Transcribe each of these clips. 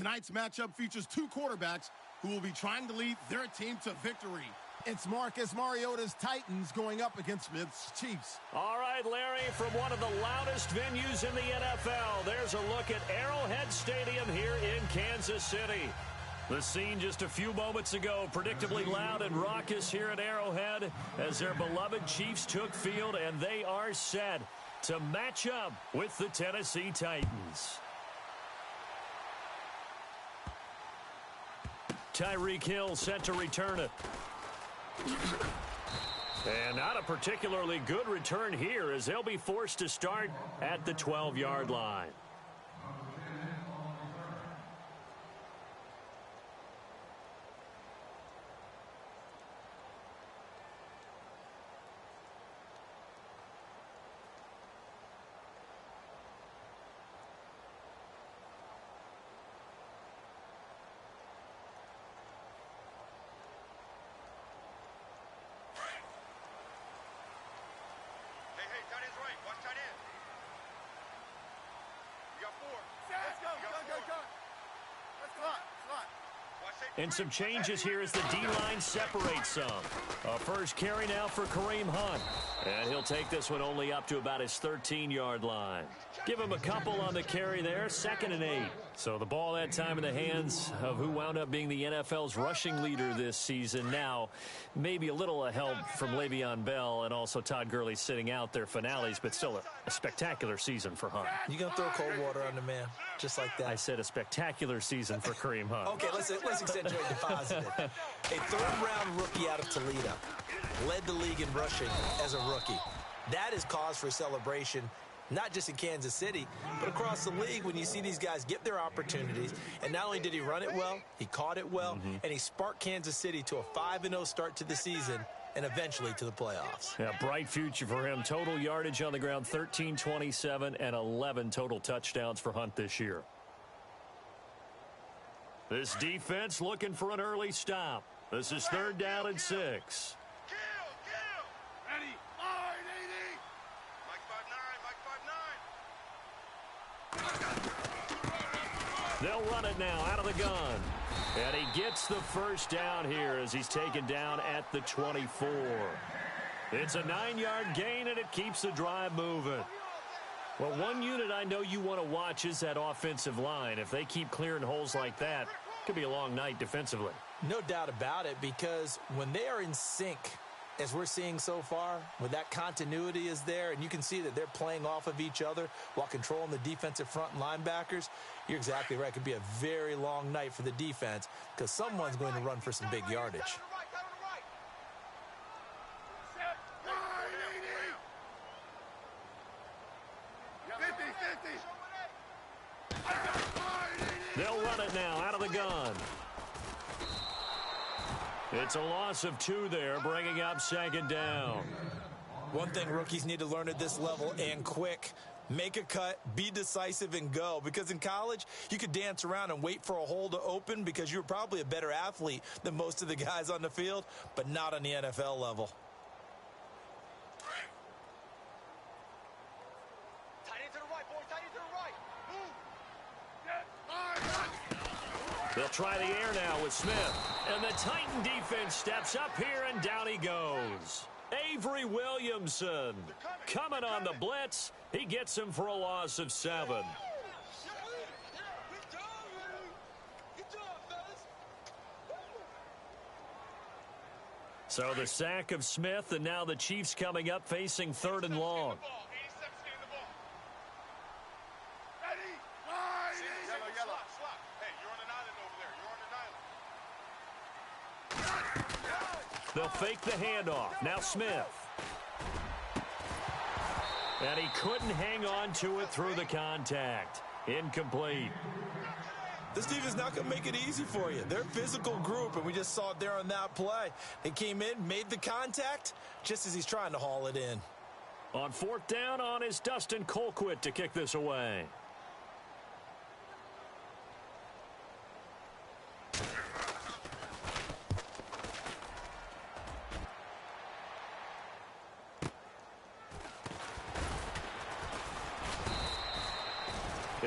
Tonight's matchup features two quarterbacks who will be trying to lead their team to victory. It's Marcus Mariota's Titans going up against Smith's Chiefs. All right, Larry, from one of the loudest venues in the NFL, there's a look at Arrowhead Stadium here in Kansas City. The scene just a few moments ago, predictably loud and raucous here at Arrowhead as their beloved Chiefs took field, and they are set to match up with the Tennessee Titans. Tyreek Hill set to return it. And not a particularly good return here as they'll be forced to start at the 12-yard line. And some changes here as the D-line separates some. A first carry now for Kareem Hunt. And he'll take this one only up to about his 13-yard line. Give him a couple on the carry there, 2nd and 8. So the ball that time in the hands of who wound up being the NFL's rushing leader this season. Now, maybe a little help from Le'Veon Bell and also Todd Gurley sitting out their finales, but still a spectacular season for Hunt. You're going to throw cold water on the man, just like that. I said a spectacular season for Kareem Hunt. Okay, let's accentuate the positive. A third-round rookie out of Toledo led the league in rushing as a rookie. That is cause for celebration, not just in Kansas City, but across the league when you see these guys get their opportunities. And not only did he run it well, he caught it well, and he sparked Kansas City to a 5-0 start to the season and eventually to the playoffs. Yeah, bright future for him. Total yardage on the ground, 1327, and 11 total touchdowns for Hunt this year. This defense looking for an early stop. This is 3rd down and 6. Ready? They'll run it now out of the gun. And he gets the first down here as he's taken down at the 24. It's a 9-yard gain, and it keeps the drive moving. Well, one unit I know you want to watch is that offensive line. If they keep clearing holes like that, it could be a long night defensively. No doubt about it, because when they are in sync, as we're seeing so far, when that continuity is there, and you can see that they're playing off of each other while controlling the defensive front and linebackers, you're exactly right. It could be a very long night for the defense because someone's going to run for some big yardage. They'll run it now out of the gun. It's a loss of 2 there, bringing up 2nd down. One thing rookies need to learn at this level, and quick, make a cut, be decisive, and go. Because in college, you could dance around and wait for a hole to open because you were probably a better athlete than most of the guys on the field, but not on the NFL level. They'll try the air now with Smith. And the Titan defense steps up here, and down he goes. Avery Williamson coming on the blitz. He gets him for a loss of 7. So the sack of Smith, and now the Chiefs coming up facing 3rd and long. They'll fake the handoff. Now Smith. And he couldn't hang on to it through the contact. Incomplete. This team is not going to make it easy for you. They're a physical group, and we just saw it there on that play. They came in, made the contact, just as he's trying to haul it in. On 4th down on is Dustin Colquitt to kick this away.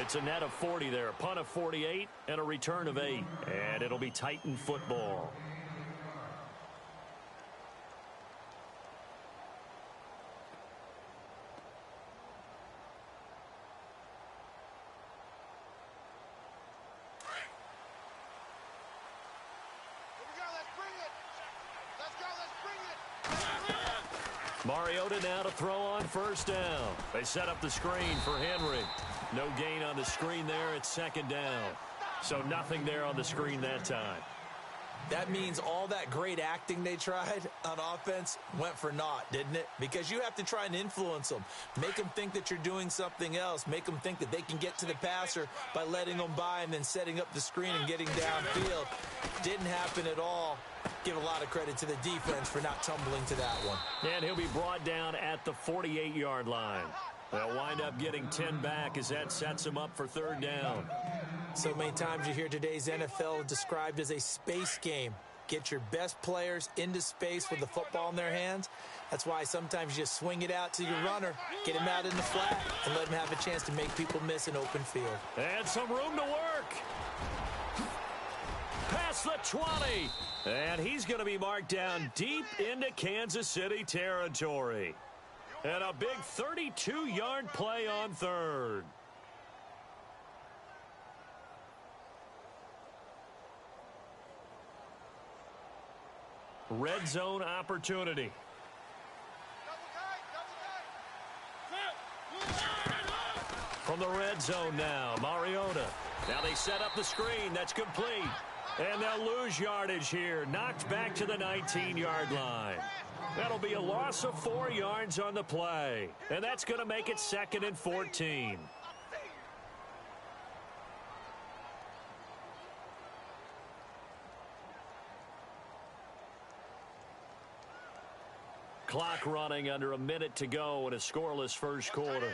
It's a net of 40 there, a punt of 48, and a return of 8. And it'll be Titan football. Mariota now to throw on first down. They set up the screen for Henry. No gain on the screen there. It's second down. So nothing there on the screen that time. That means all that great acting they tried on offense went for naught, didn't it? Because you have to try and influence them. Make them think that you're doing something else. Make them think that they can get to the passer by letting them by and then setting up the screen and getting downfield. Didn't happen at all. Give a lot of credit to the defense for not tumbling to that one. And he'll be brought down at the 48-yard line. They'll wind up getting 10 back as that sets him up for third down. So many times you hear today's NFL described as a space game. Get your best players into space with the football in their hands. That's why sometimes you just swing it out to your runner, get him out in the flat, and let him have a chance to make people miss an open field. And some room to work. Past the 20. And he's going to be marked down deep into Kansas City territory. And a big 32-yard play on third. Red zone opportunity. From the red zone now, Mariota. Now they set up the screen. That's complete. And they'll lose yardage here. Knocked back to the 19-yard line. That'll be a loss of 4 yards on the play. And that's going to make it 2nd and 14. Clock running under a minute to go in a scoreless first quarter.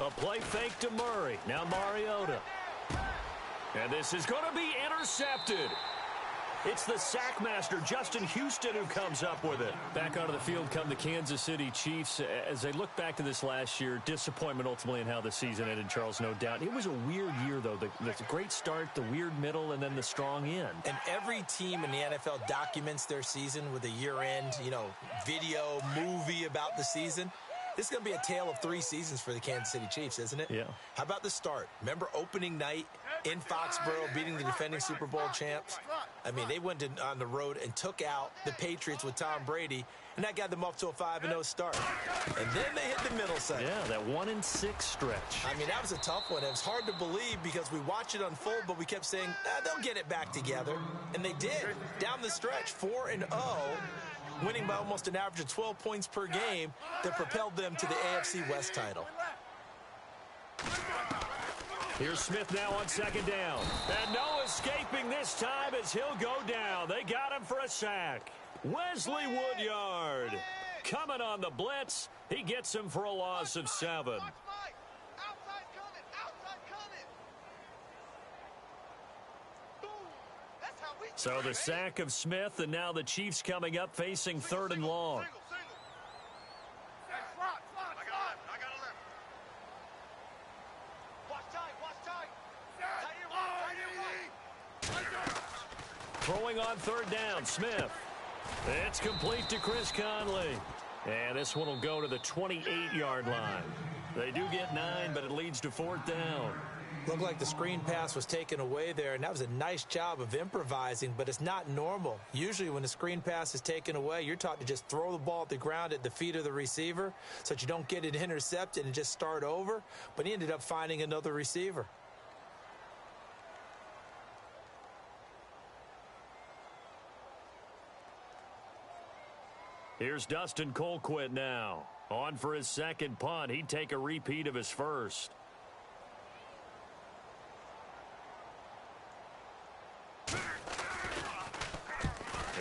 A play fake to Murray. Now Mariota. And this is going to be intercepted. It's the sack master, Justin Houston, who comes up with it. Back onto the field come the Kansas City Chiefs. As they look back to this last year, disappointment ultimately in how the season ended, Charles, no doubt. It was a weird year, though. The great start, the weird middle, and then the strong end. And every team in the NFL documents their season with a year-end, video, movie about the season. This is going to be a tale of 3 seasons for the Kansas City Chiefs, isn't it? Yeah. How about the start? Remember opening night in Foxborough, beating the defending Super Bowl champs? I mean, they went on the road and took out the Patriots with Tom Brady, and that got them off to a 5-0 start. And then they hit the middle segment. Yeah, that 1-6 stretch. I mean, that was a tough one. It was hard to believe because we watched it unfold, but we kept saying, they'll get it back together. And they did. Down the stretch, 4-0. Winning by almost an average of 12 points per game that propelled them to the AFC West title. Here's Smith now on second down. And no escaping this time as he'll go down. They got him for a sack. Wesley Woodyard coming on the blitz. He gets him for a loss of 7. So the sack of Smith, and now the Chiefs coming up facing 3rd and long. Throwing on 3rd down, Smith. It's complete to Chris Conley. And this one will go to the 28-yard line. They do get 9, but it leads to 4th down. Looked like the screen pass was taken away there, and that was a nice job of improvising, but it's not normal. Usually when the screen pass is taken away, you're taught to just throw the ball at the ground at the feet of the receiver so that you don't get it intercepted and just start over, but he ended up finding another receiver. Here's Dustin Colquitt now. On for his second punt. He'd take a repeat of his first.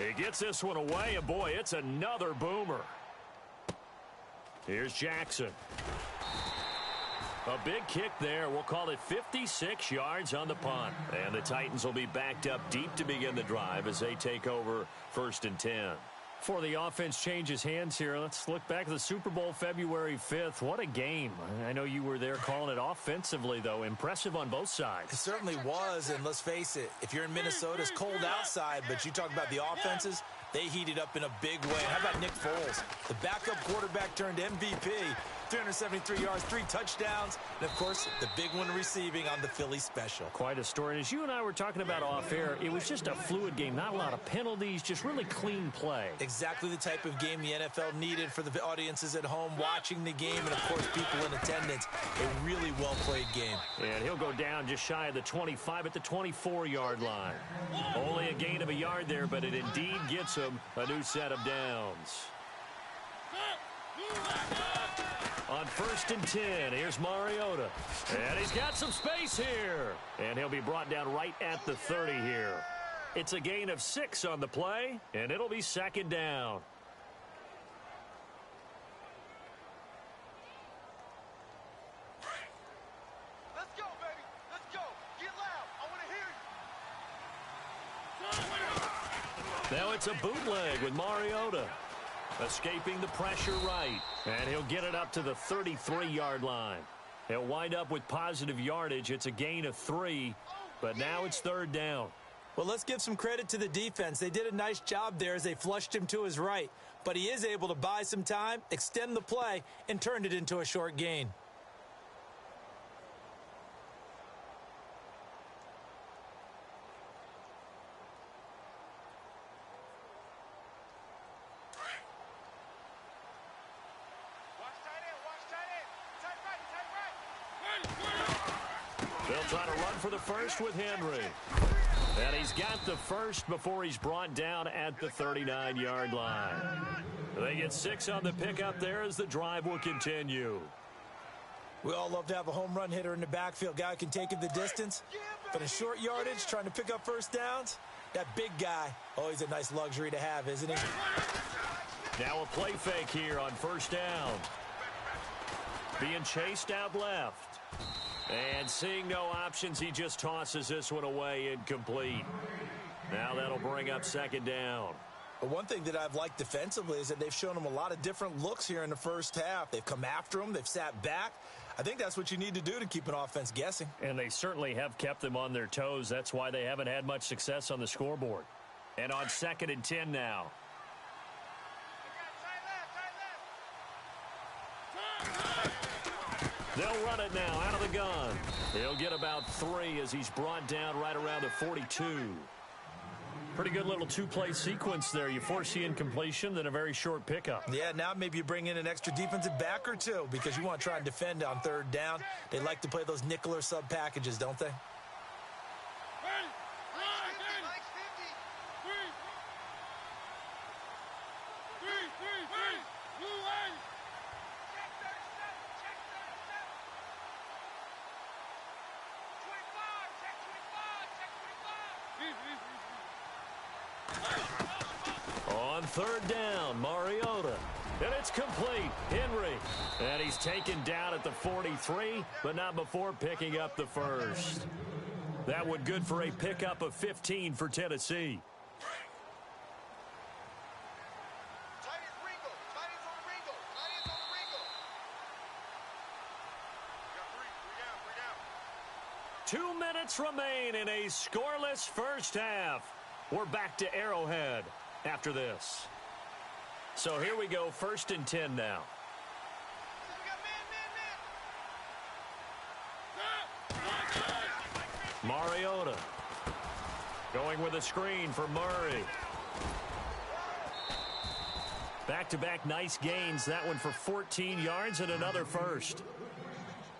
He gets this one away, and boy, it's another boomer. Here's Jackson. A big kick there. We'll call it 56 yards on the punt. And the Titans will be backed up deep to begin the drive as they take over 1st and 10. Before the offense changes hands here, let's look back at the Super Bowl February 5th. What a game. I know you were there calling it offensively, though. Impressive on both sides. It certainly was, and let's face it, if you're in Minnesota, it's cold outside, but you talk about the offenses, they heated up in a big way. How about Nick Foles? The backup quarterback turned MVP, 373 yards, 3 touchdowns, and, of course, the big one receiving on the Philly special. Quite a story. And as you and I were talking about off air, it was just a fluid game. Not a lot of penalties, just really clean play. Exactly the type of game the NFL needed for the audiences at home watching the game and, of course, people in attendance. A really well-played game. And he'll go down just shy of the 25 at the 24-yard line. Only a gain of a yard there, but it indeed gets him a new set of downs. On 1st and 10, here's Mariota. And he's got some space here. And he'll be brought down right at the 30 here. It's a gain of 6 on the play, and it'll be 2nd down. Let's go, baby. Let's go. Get loud. I want to hear you. Now it's a bootleg with Mariota. Escaping the pressure right. And he'll get it up to the 33-yard line. He'll wind up with positive yardage. It's a gain of 3, but now it's 3rd down. Well, let's give some credit to the defense. They did a nice job there as they flushed him to his right. But he is able to buy some time, extend the play, and turn it into a short gain. They'll try to run for the first with Henry. And he's got the first before he's brought down at the 39-yard line. They get 6 on the pickup there as the drive will continue. We all love to have a home run hitter in the backfield. Guy who can take it the distance. But in short yardage, trying to pick up first downs, that big guy, always a nice luxury to have, isn't he? Now a play fake here on 1st down. Being chased out left. And seeing no options, he just tosses this one away incomplete. Now that'll bring up 2nd down. But one thing that I've liked defensively is that they've shown him a lot of different looks here in the first half. They've come after him. They've sat back. I think that's what you need to do to keep an offense guessing. And they certainly have kept them on their toes. That's why they haven't had much success on the scoreboard. And on 2nd and 10 now. They'll run it now out of the gun. He'll get about 3 as he's brought down right around the 42. Pretty good little 2-play sequence there. You force the incompletion, then a very short pickup. Yeah, now maybe you bring in an extra defensive back or 2 because you want to try and defend on 3rd down. They like to play those nickel or sub packages, don't they? On 3rd down, Mariota. And it's complete. Henry. And he's taken down at the 43, but not before picking up the first. That one good for a pickup of 15 for Tennessee. Titans on the Ringo. 2 minutes remain in a scoreless first half. We're back to Arrowhead after this. So here we go, 1st and 10 now. Mariota going with a screen for Murray. Back-to-back nice gains. That one for 14 yards and another first.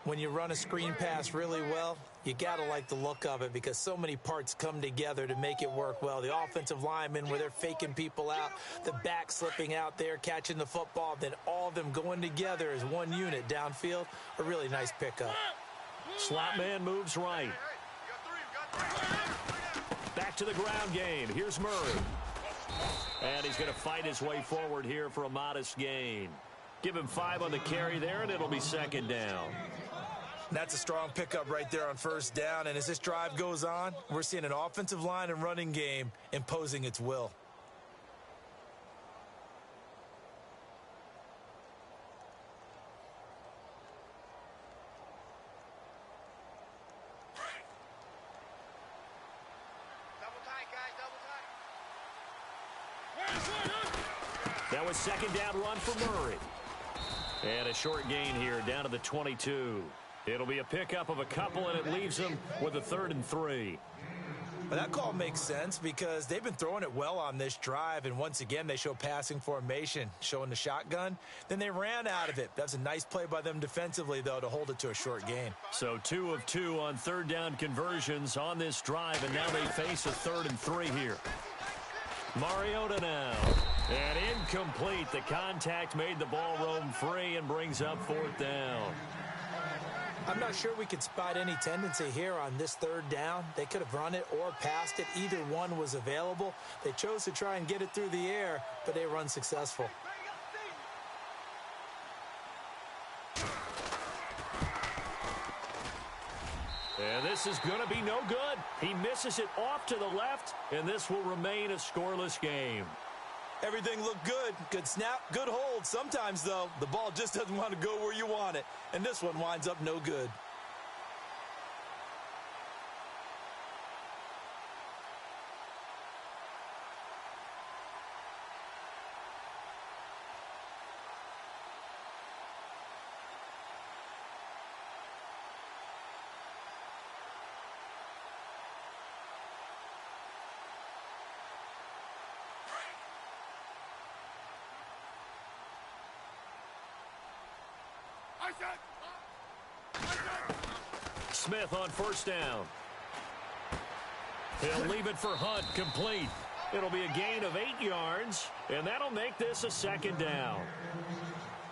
When you run a screen pass really well, you got to like the look of it because so many parts come together to make it work well. The offensive linemen where they're faking people out, the back slipping out there, catching the football, then all of them going together as one unit downfield. A really nice pickup. Slot man moves right. Back to the ground game. Here's Murray. And he's going to fight his way forward here for a modest gain. Give him 5 on the carry there, and it'll be 2nd down. That's a strong pickup right there on 1st down. And as this drive goes on, we're seeing an offensive line and running game imposing its will. That was second down run for Murray. And a short gain here down to the 22. It'll be a pickup of a couple, and it leaves them with a 3rd and 3. Well, that call makes sense because they've been throwing it well on this drive, and once again they show passing formation, showing the shotgun. Then they ran out of it. That's a nice play by them defensively, though, to hold it to a short gain. So 2 of 2 on 3rd down conversions on this drive, and now they face a 3rd and 3 here. Mariota now. And incomplete. The contact made the ball roam free and brings up 4th down. I'm not sure we could spot any tendency here on this 3rd down. They could have run it or passed it. Either one was available. They chose to try and get it through the air, but they were unsuccessful. And this is going to be no good. He misses it off to the left, and this will remain a scoreless game. Everything looked good. Good snap, good hold. Sometimes, though, the ball just doesn't want to go where you want it. And this one winds up no good. Smith on 1st down. He'll leave it for Hunt, complete. It'll be a gain of 8 yards, and that'll make this a 2nd down.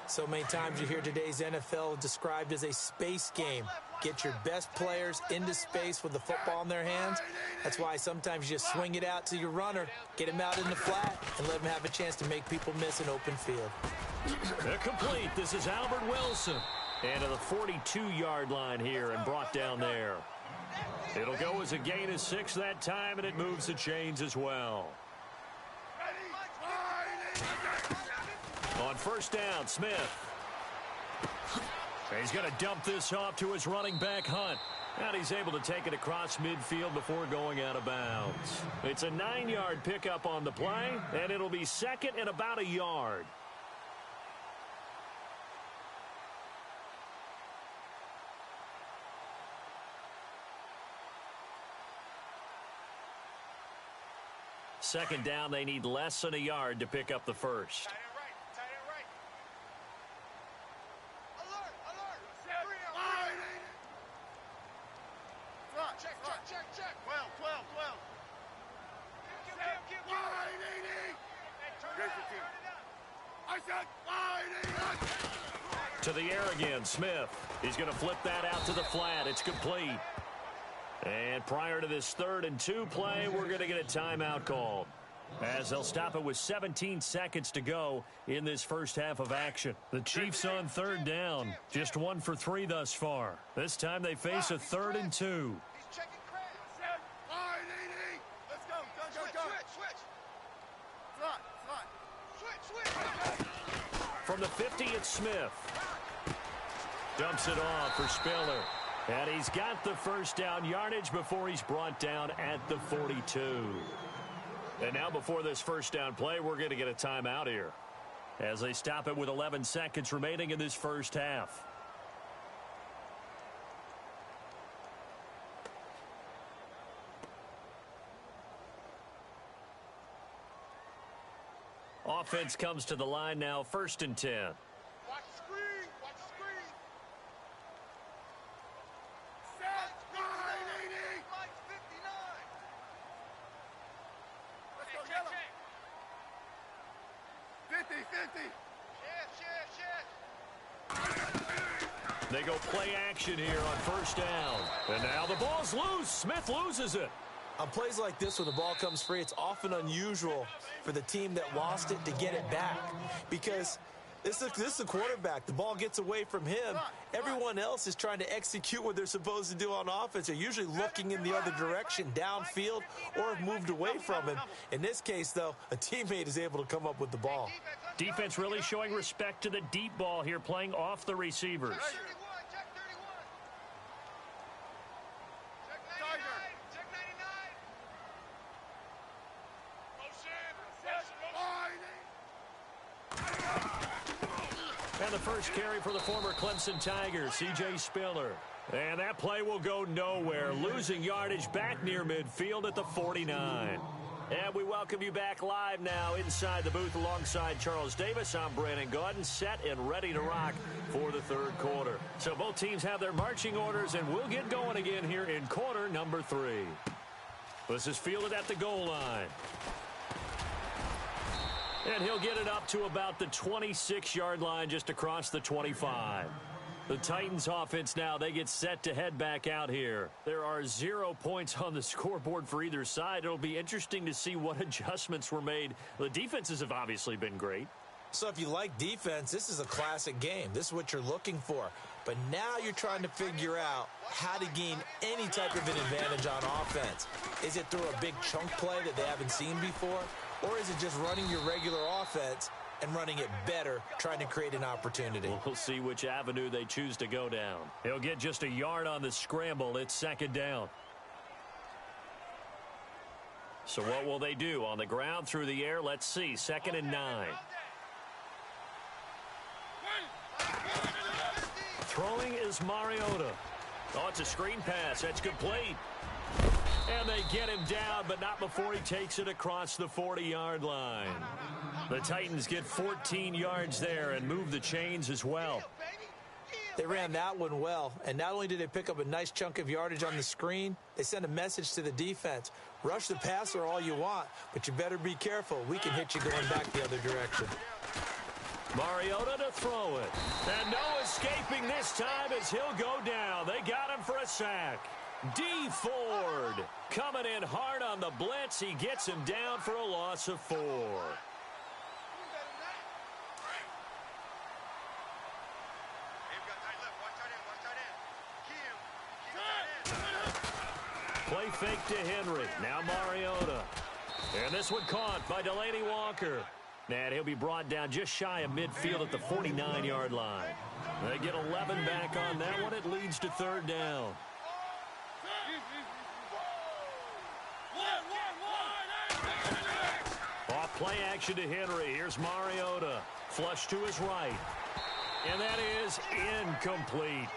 So many times you hear today's NFL described as a space game. Get your best players into space with the football in their hands. That's why sometimes you just swing it out to your runner, get him out in the flat, and let him have a chance to make people miss an open field. Complete. This is Albert Wilson. And to the 42-yard line here and brought down there. It'll go as a gain of 6 that time, and it moves the chains as well. On 1st down, Smith. He's going to dump this off to his running back, Hunt. And he's able to take it across midfield before going out of bounds. It's a 9-yard pickup on the play, and it'll be 2nd and about a yard. Second down, they need less than a yard to pick up the first. Tight end right. Tight end right. Alert. Alert. Check. 12. To the air again, Smith. He's going to flip that out to the flat. It's complete. And prior to this 3rd and 2 play, we're going to get a timeout called, as they'll stop it with 17 seconds to go in this first half of action. The Chiefs on 3rd down, just 1 for 3 thus far. This time they face a 3rd and 2. He's checking crabs. Let's go. Switch. From the 50, it's Smith. Dumps it off for Spiller. And he's got the first down yardage before he's brought down at the 42. And now before this first down play, we're going to get a timeout here, as they stop it with 11 seconds remaining in this first half. Offense comes to the line now, 1st and 10. Watch the screen. Set. Line 59. Let's go, yellow. 50. Yes. They go play action here on 1st down. And now the ball's loose. Smith loses it. On plays like this, when the ball comes free, it's often unusual for the team that lost it to get it back, because this is a quarterback. The ball gets away from him. Everyone else is trying to execute what they're supposed to do on offense. They're usually looking in the other direction, downfield, or have moved away from him. In this case, though, a teammate is able to come up with the ball. Defense really showing respect to the deep ball here, playing off the receivers. Check 31. Check 99. Check 99. Motion. the first carry for the former Clemson Tiger, C.J. Spiller. And that play will go nowhere, losing yardage back near midfield at the 49. And we welcome you back live now inside the booth alongside Charles Davis. I'm Brandon Gaudin, set and ready to rock for the third quarter. So both teams have their marching orders, and we'll get going again here in quarter number 3. This is fielded at the goal line. And he'll get it up to about the 26-yard line, just across the 25. The Titans offense now, they get set to head back out here. There are 0 points on the scoreboard for either side. It'll be interesting to see what adjustments were made. The defenses have obviously been great. So if you like defense, this is a classic game. This is what you're looking for. But now you're trying to figure out how to gain any type of an advantage on offense. Is it through a big chunk play that they haven't seen before? Or is it just running your regular offense and running it better, trying to create an opportunity? We'll see which avenue they choose to go down. He'll get just a yard on the scramble. It's second down. So what will they do? On the ground, through the air, let's see. 2nd and 9. Throwing is Mariota. Oh, it's a screen pass. That's complete. And they get him down, but not before he takes it across the 40-yard line. The Titans get 14 yards there and move the chains as well. They ran that one well, and not only did they pick up a nice chunk of yardage on the screen, they sent a message to the defense. Rush the passer all you want, but you better be careful. We can hit you going back the other direction. Mariota to throw it. And no escaping this time as he'll go down. They got him for a sack. D. Ford coming in hard on the blitz. He gets him down for a loss of 4. Play fake to Henry. Now Mariota. And this one caught by Delaney Walker. And he'll be brought down just shy of midfield at the 49-yard line. They get 11 back on that one. It leads to 3rd down. Off play action to Henry. Here's Mariota. Flush to his right. And that is incomplete.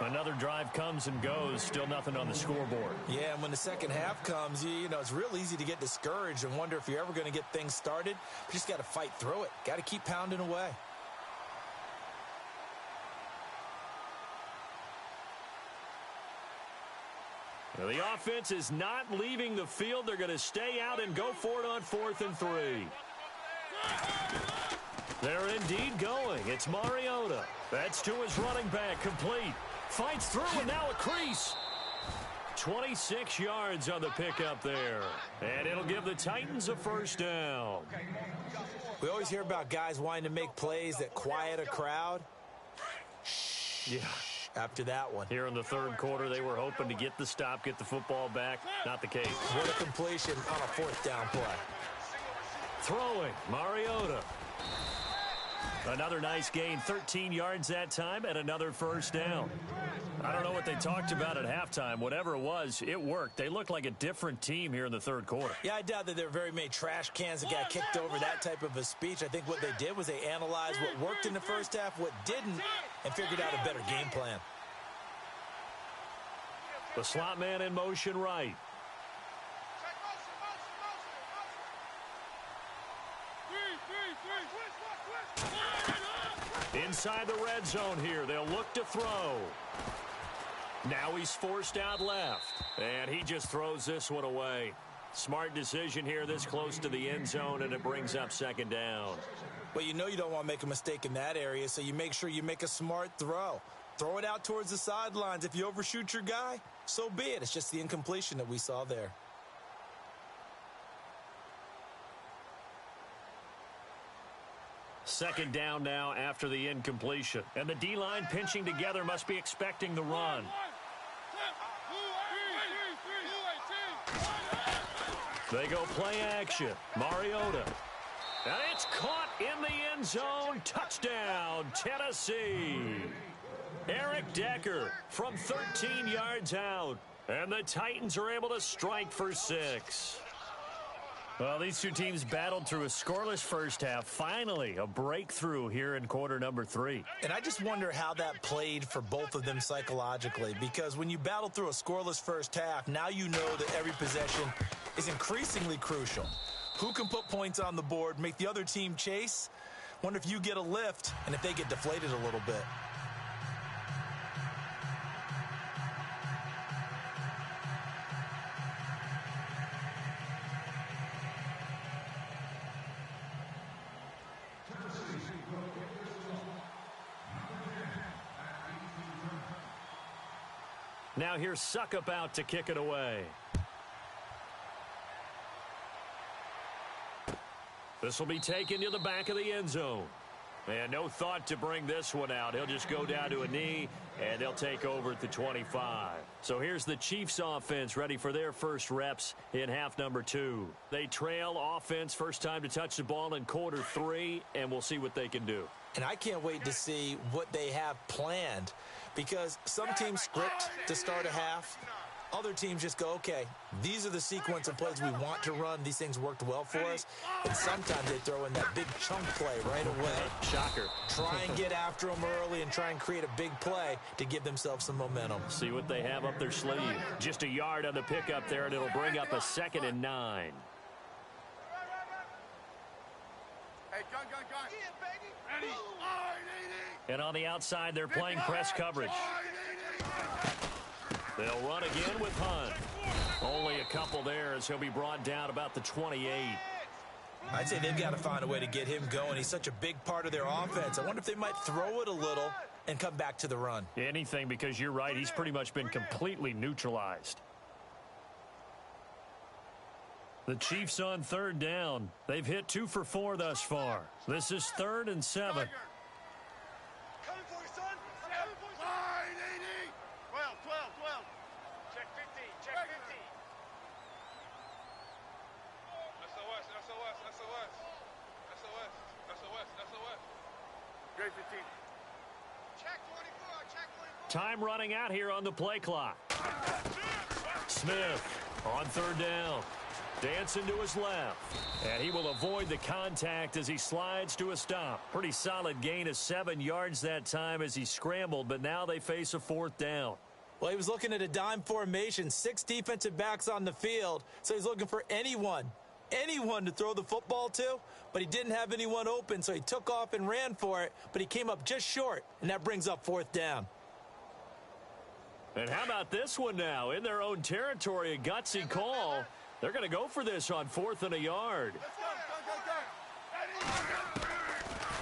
Another drive comes and goes. Still nothing on the scoreboard. Yeah, and when the second half comes, you know, it's real easy to get discouraged and wonder if you're ever going to get things started. You just got to fight through it. Got to keep pounding away. Now, the offense is not leaving the field. They're going to stay out and go for it on 4th and 3. They're indeed going. It's Mariota. That's to his running back. Complete. Fights through, and now a crease. 26 yards on the pickup there. And it'll give the Titans a 1st down. We always hear about guys wanting to make plays that quiet a crowd. Yeah. After that one. Here in the 3rd quarter, they were hoping to get the stop, get the football back. Not the case. What a completion on a 4th down play. Throwing, Mariota. Another nice gain, 13 yards that time, and another 1st down. I don't know what they talked about at halftime. Whatever it was, it worked. They looked like a different team here in the 3rd quarter. Yeah, I doubt that there were very many trash cans that got kicked over, that type of a speech. I think what they did was they analyzed what worked in the first half, what didn't, and figured out a better game plan. The slot man in motion right. Inside the red zone here. They'll look to throw. Now he's forced out left. And he just throws this one away. Smart decision here this close to the end zone, and it brings up 2nd down. Well, you know you don't want to make a mistake in that area, so you make sure you make a smart throw. Throw it out towards the sidelines. If you overshoot your guy, so be it. It's just the incompletion that we saw there. Second down now after the incompletion. And the D-line pinching together, must be expecting the run. They go play action. Mariota. And it's caught in the end zone. Touchdown, Tennessee. Eric Decker from 13 yards out. And the Titans are able to strike for 6. Well, these two teams battled through a scoreless first half. Finally, a breakthrough here in quarter number 3. And I just wonder how that played for both of them psychologically, because when you battle through a scoreless first half, now you know that every possession is increasingly crucial. Who can put points on the board, make the other team chase? Wonder if you get a lift and if they get deflated a little bit. Now here's Suckup out to kick it away. This will be taken to the back of the end zone. And no thought to bring this one out. He'll just go down to a knee, and they'll take over at the 25. So here's the Chiefs offense ready for their first reps in half number 2. They trail offense, first time to touch the ball in quarter 3, and we'll see what they can do. And I can't wait to see what they have planned, because some teams script to start a half. Other teams just go, okay, these are the sequence of plays we want to run. These things worked well for us. And sometimes they throw in that big chunk play right away. Shocker. Try and get after them early and try and create a big play to give themselves some momentum. See what they have up their sleeve. Just a yard on the pickup there, and it'll bring up a 2nd and 9. Hey, gun. Yeah, baby. Ready. And on the outside, they're playing press coverage. They'll run again with Hunt. Only a couple there as he'll be brought down about the 28. I'd say they've got to find a way to get him going. He's such a big part of their offense. I wonder if they might throw it a little and come back to the run. Anything, because you're right. He's pretty much been completely neutralized. The Chiefs on 3rd down. They've hit 2 for 4 thus far. This is 3rd and 7. Coming for you, son. Coming for you, son. 12. Check 15. Check 15. SOS. Grade 15. Check 24. Time running out here on the play clock. Smith on 3rd down. Dancing to his left. And he will avoid the contact as he slides to a stop. Pretty solid gain of 7 yards that time as he scrambled, but now they face a 4th down. Well, he was looking at a dime formation, 6 defensive backs on the field, so he's looking for anyone to throw the football to, but he didn't have anyone open, so he took off and ran for it, but he came up just short, and that brings up 4th down. And how about this one now? In their own territory, a gutsy call. They're going to go for this on 4th and a yard.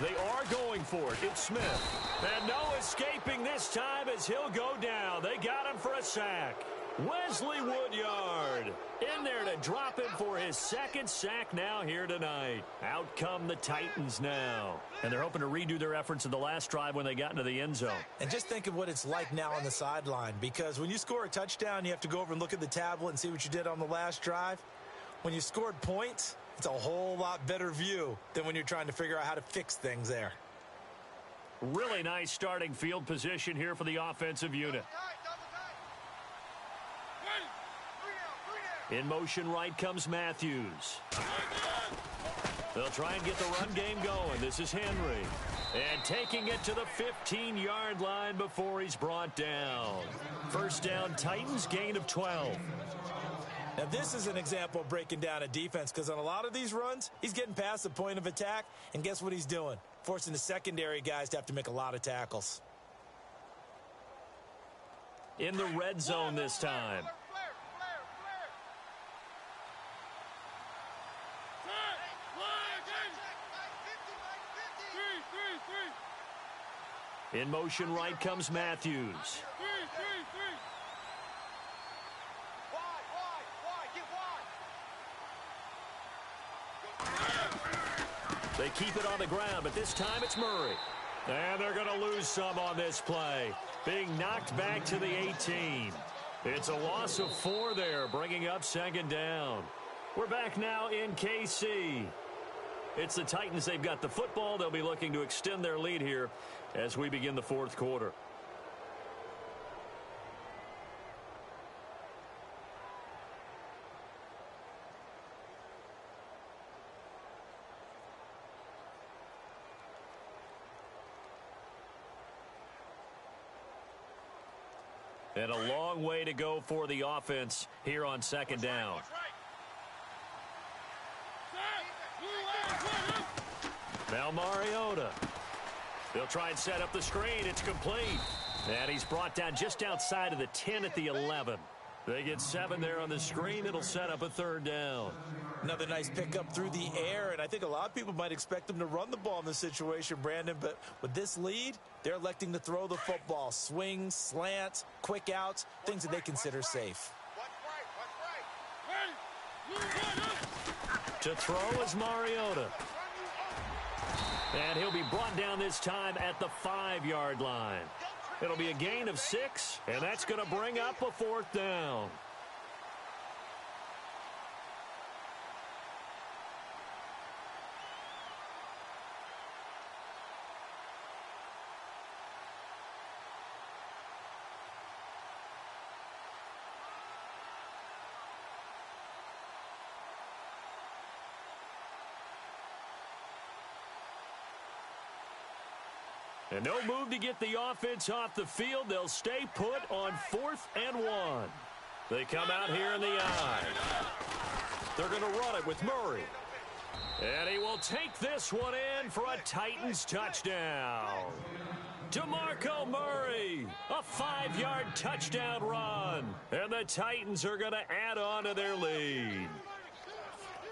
They are going for it. It's Smith. And no escaping this time as he'll go down. They got him for a sack. Wesley Woodyard in there to drop him for his 2nd sack now here tonight. Out come the Titans now. And they're hoping to redo their efforts in the last drive when they got into the end zone. And just think of what it's like now on the sideline, because when you score a touchdown, you have to go over and look at the tablet and see what you did on the last drive. When you scored points, it's a whole lot better view than when you're trying to figure out how to fix things there. Really nice starting field position here for the offensive unit. In motion right comes Matthews. They'll try and get the run game going. This is Henry. And taking it to the 15-yard line before he's brought down. First down, Titans, gain of 12. Now, this is an example of breaking down a defense, because on a lot of these runs, he's getting past the point of attack, and guess what he's doing? Forcing the secondary guys to have to make a lot of tackles. In the red zone this time. In motion right comes Matthews. They keep it on the ground, but this time it's Murray. And they're going to lose some on this play. Being knocked back to the 18. It's a loss of 4 there, bringing up 2nd down. We're back now in KC. It's the Titans. They've got the football. They'll be looking to extend their lead here as we begin the 4th quarter. And a long way to go for the offense here on second down. Now Mariota. They'll try and set up the screen. It's complete. And he's brought down just outside of the 10 at the 11. They get 7 there on the screen. It'll set up a third down. Another nice pickup through the air, and I think a lot of people might expect them to run the ball in this situation, Brandon, but with this lead, they're electing to throw the football. Swings, slants, quick outs, things that they consider safe. To throw is Mariota. And he'll be brought down this time at the 5-yard line. It'll be a gain of 6, and that's going to bring up a 4th down. And no move to get the offense off the field. They'll stay put on 4th and 1. They come out here in the eye. They're going to run it with Murray. And he will take this one in for a Titans touchdown. DeMarco Murray, a 5-yard touchdown run. And the Titans are going to add on to their lead.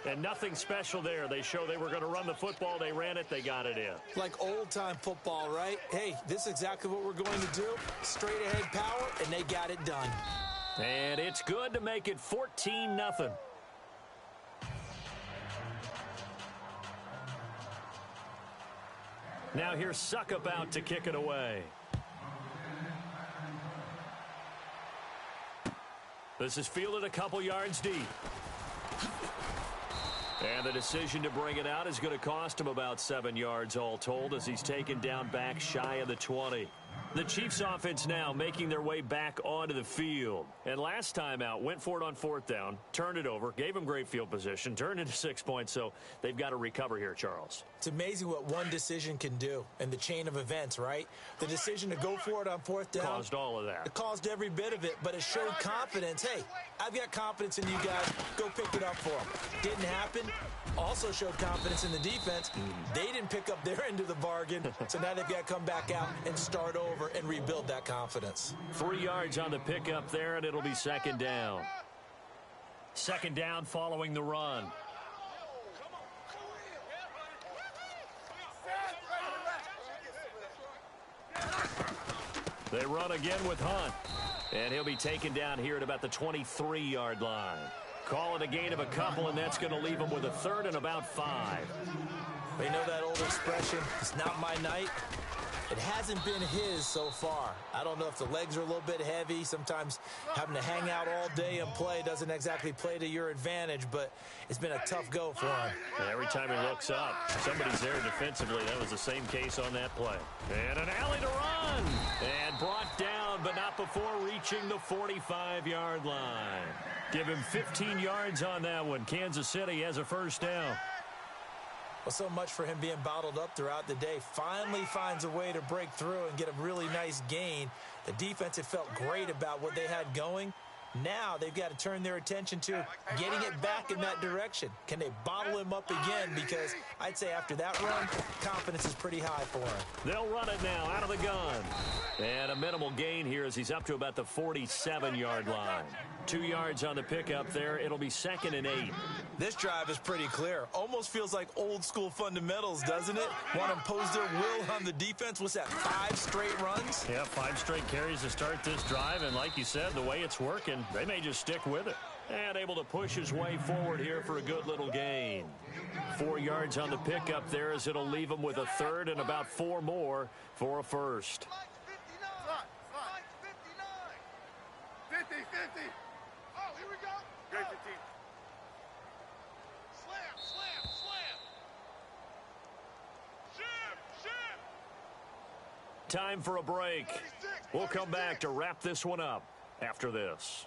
And nothing special there. They show they were going to run the football. They ran it. They got it in. Like old-time football, right? Hey, this is exactly what we're going to do. Straight-ahead power, and they got it done. And it's good to make it 14-0. Now here's Suckup out to kick it away. This is fielded a couple yards deep. And the decision to bring it out is going to cost him about 7 yards all told as he's taken down back shy of the 20. The Chiefs offense now making their way back onto the field. And last time out, went for it on 4th down, turned it over, gave him great field position, turned into 6 points, so they've got to recover here, Charles. It's amazing what one decision can do in the chain of events, right? The decision to go for it on 4th down. Caused all of that. It caused every bit of it, but it showed confidence. Hey, I've got confidence in you guys. Go pick it up for them. Didn't happen. Also showed confidence in the defense. They didn't pick up their end of the bargain, so now they've got to come back out and start over and rebuild that confidence. 3 yards on the pickup there, and it'll be second down. Second down following the run. They run again with Hunt, and he'll be taken down here at about the 23-yard line. Call it a gain of a couple, and that's going to leave him with a 3rd and about 5. They know that old expression, it's not my night. It hasn't been his so far. I don't know if the legs are a little bit heavy. Sometimes having to hang out all day and play doesn't exactly play to your advantage, but it's been a tough go for him. And every time he looks up, somebody's there defensively. That was the same case on that play. And an alley to run. And brought down, but not before reaching the 45-yard line. Give him 15 yards on that one. Kansas City has a 1st down. Well, so much for him being bottled up throughout the day. Finally finds a way to break through and get a really nice gain. The defense had felt great about what they had going. Now they've got to turn their attention to getting it back in that direction. Can they bottle him up again? Because I'd say after that run, confidence is pretty high for him. They'll run it now out of the gun. And a minimal gain here as he's up to about the 47-yard line. 2 yards on the pickup there. It'll be 2nd and 8. This drive is pretty clear. Almost feels like old school fundamentals, doesn't it? Want to impose their will on the defense. What's that, 5 straight runs? Yeah, 5 straight carries to start this drive. And like you said, the way it's working, they may just stick with it. And able to push his way forward here for a good little gain. 4 yards on the pickup there as it'll leave him with a 3rd and about 4 more for a 1st. 50, 50. Oh, here we go. Great 15. Slam. Shim. Time for a break. We'll come back to wrap this one up after this.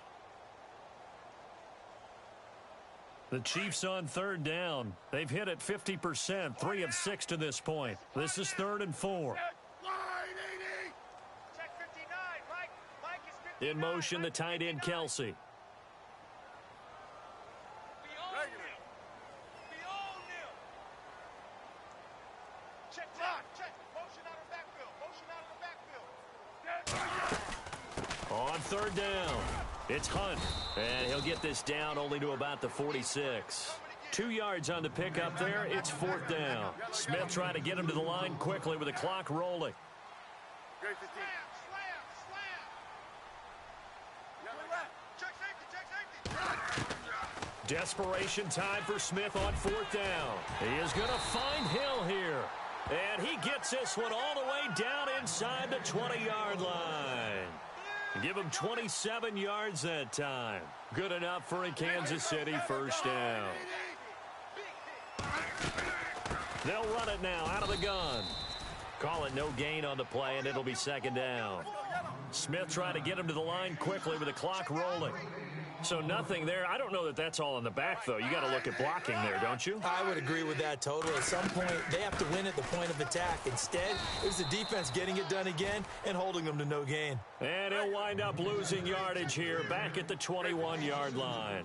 The Chiefs on 3rd down. They've hit it 50%, 3 of 6 to this point. This is 3rd and 4. Line 80. Check 59. Mike is 59. In motion, the tight end, Kelsey. On third down, it's Hunt, and he'll get this down only to about the 46. 2 yards on the pickup there. It's fourth down. Smith trying to get him to the line quickly with the clock rolling. Desperation time for Smith on fourth down. He is going to find Hill here. And he gets this one all the way down inside the 20-yard line. Give him 27 yards that time. Good enough for a Kansas City first down. They'll run it now out of the gun. Call it no gain on the play, and it'll be second down. Smith trying to get him to the line quickly with the clock rolling. So nothing there. I don't know that that's all in the back, though. You got to look at blocking there, don't you? I would agree with that totally. At some point, they have to win at the point of attack. Instead, it was the defense getting it done again and holding them to no gain. And he'll wind up losing yardage here back at the 21-yard line.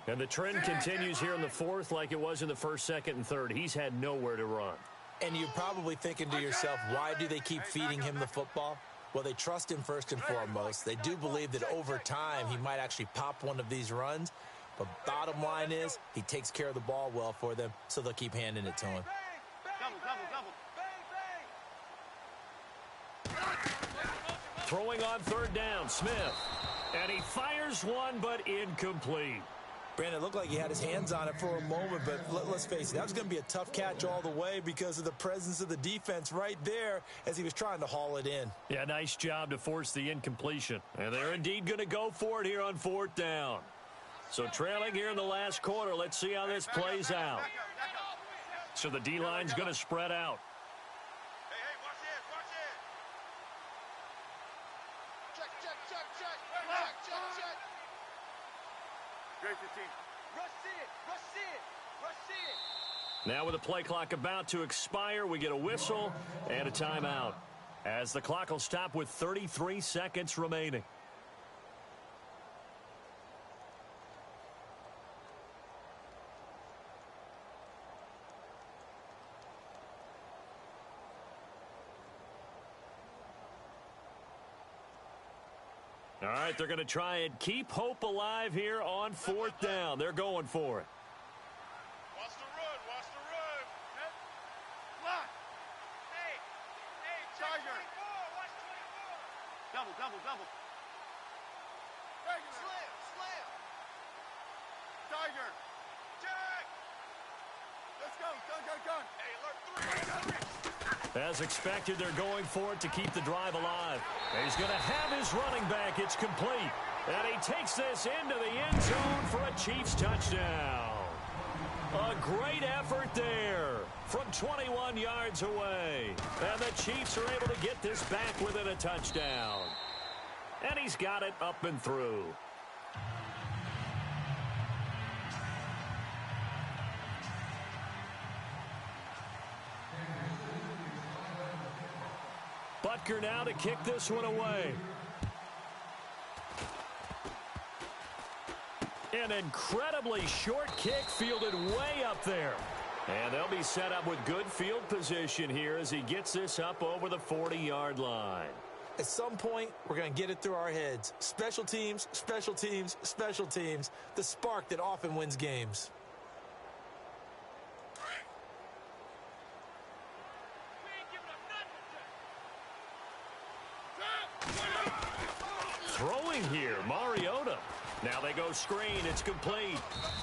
And the trend continues here in the fourth like it was in the first, second, and third. He's had nowhere to run. And you're probably thinking to yourself, why do they keep feeding him the football? Well, they trust him first and foremost. They do believe that over time he might actually pop one of these runs. But bottom line is he takes care of the ball well for them, so they'll keep handing it to him. Throwing on third down, Smith. And he fires one, but incomplete. Brandon, it looked like he had his hands on it for a moment, but let's face it, that was going to be a tough catch all the way because of the presence of the defense right there as he was trying to haul it in. Yeah, nice job to force the incompletion. And they're indeed going to go for it here on fourth down. So trailing here in the last quarter, let's see how this plays out. So the D-line's going to spread out. Now with the play clock about to expire, we get a whistle and a timeout as the clock will stop with 33 seconds remaining. All right, they're going to try and keep hope alive here on fourth down. They're going for it. Watch the run, watch the run. Block. Hey, check 24, watch 24. Double. Slam. Tiger. Check. Let's go, gun. Hey, alert 3. As expected, they're going for it to keep the drive alive. He's going to have his running back. It's complete. And he takes this into the end zone for a Chiefs touchdown. A great effort there from 21 yards away. And the Chiefs are able to get this back within a touchdown. And he's got it up and through. Butker now to kick this one away. An incredibly short kick fielded way up there. And they'll be set up with good field position here as he gets this up over the 40-yard line. At some point, we're going to get it through our heads. Special teams, special teams, special teams. The spark that often wins games. Throwing here, Mariota. Now they go screen. It's complete.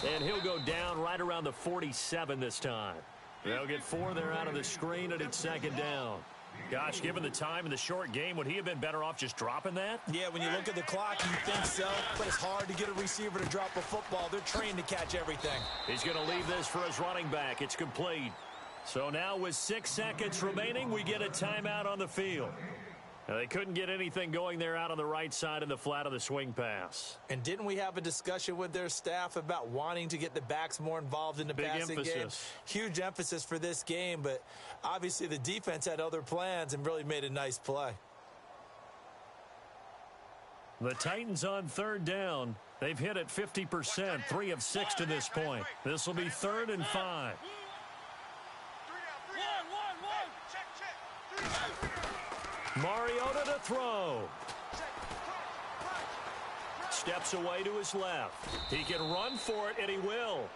And he'll go down right around the 47 this time. They'll get 4 there out of the screen, and it's second down. Gosh, given the time in the short game, would he have been better off just dropping that? Yeah, when you look at the clock, you think so. But it's hard to get a receiver to drop a football. They're trained to catch everything. He's going to leave this for his running back. It's complete. So now with 6 seconds remaining, we get a timeout on the field. Now, they couldn't get anything going there out on the right side in the flat of the swing pass. And didn't we have a discussion with their staff about wanting to get the backs more involved in the passing game? Huge emphasis for this game, but obviously the defense had other plans and really made a nice play. The Titans on third down. They've hit it 50%, 3 of 6 to this point. This will be 3rd and 5. Mariota to throw. Steps away to his left. He can run for it, and he will.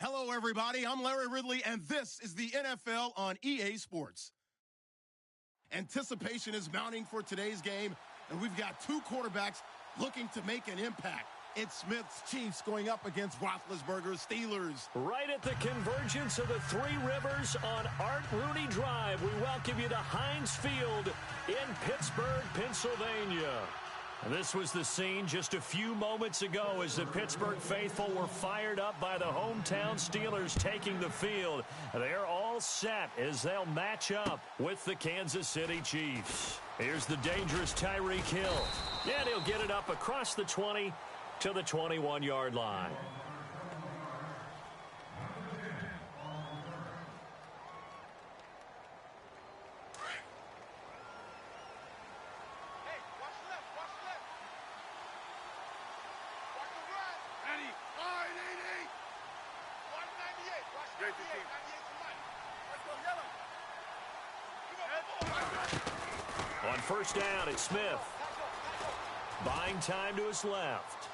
Hello, everybody. I'm Larry Ridley, and this is the NFL on EA Sports. Anticipation is mounting for today's game, and we've got two quarterbacks looking to make an impact. It's Smith's Chiefs going up against Roethlisberger's Steelers. Right at the convergence of the Three Rivers on Art Rooney Drive, we welcome you to Heinz Field in Pittsburgh, Pennsylvania. This was the scene just a few moments ago as the Pittsburgh faithful were fired up by the hometown Steelers taking the field. They're all set as they'll match up with the Kansas City Chiefs. Here's the dangerous Tyreek Hill. And he'll get it up across the 20 to the 21-yard line. On first down, it's Smith. Buying time to his left.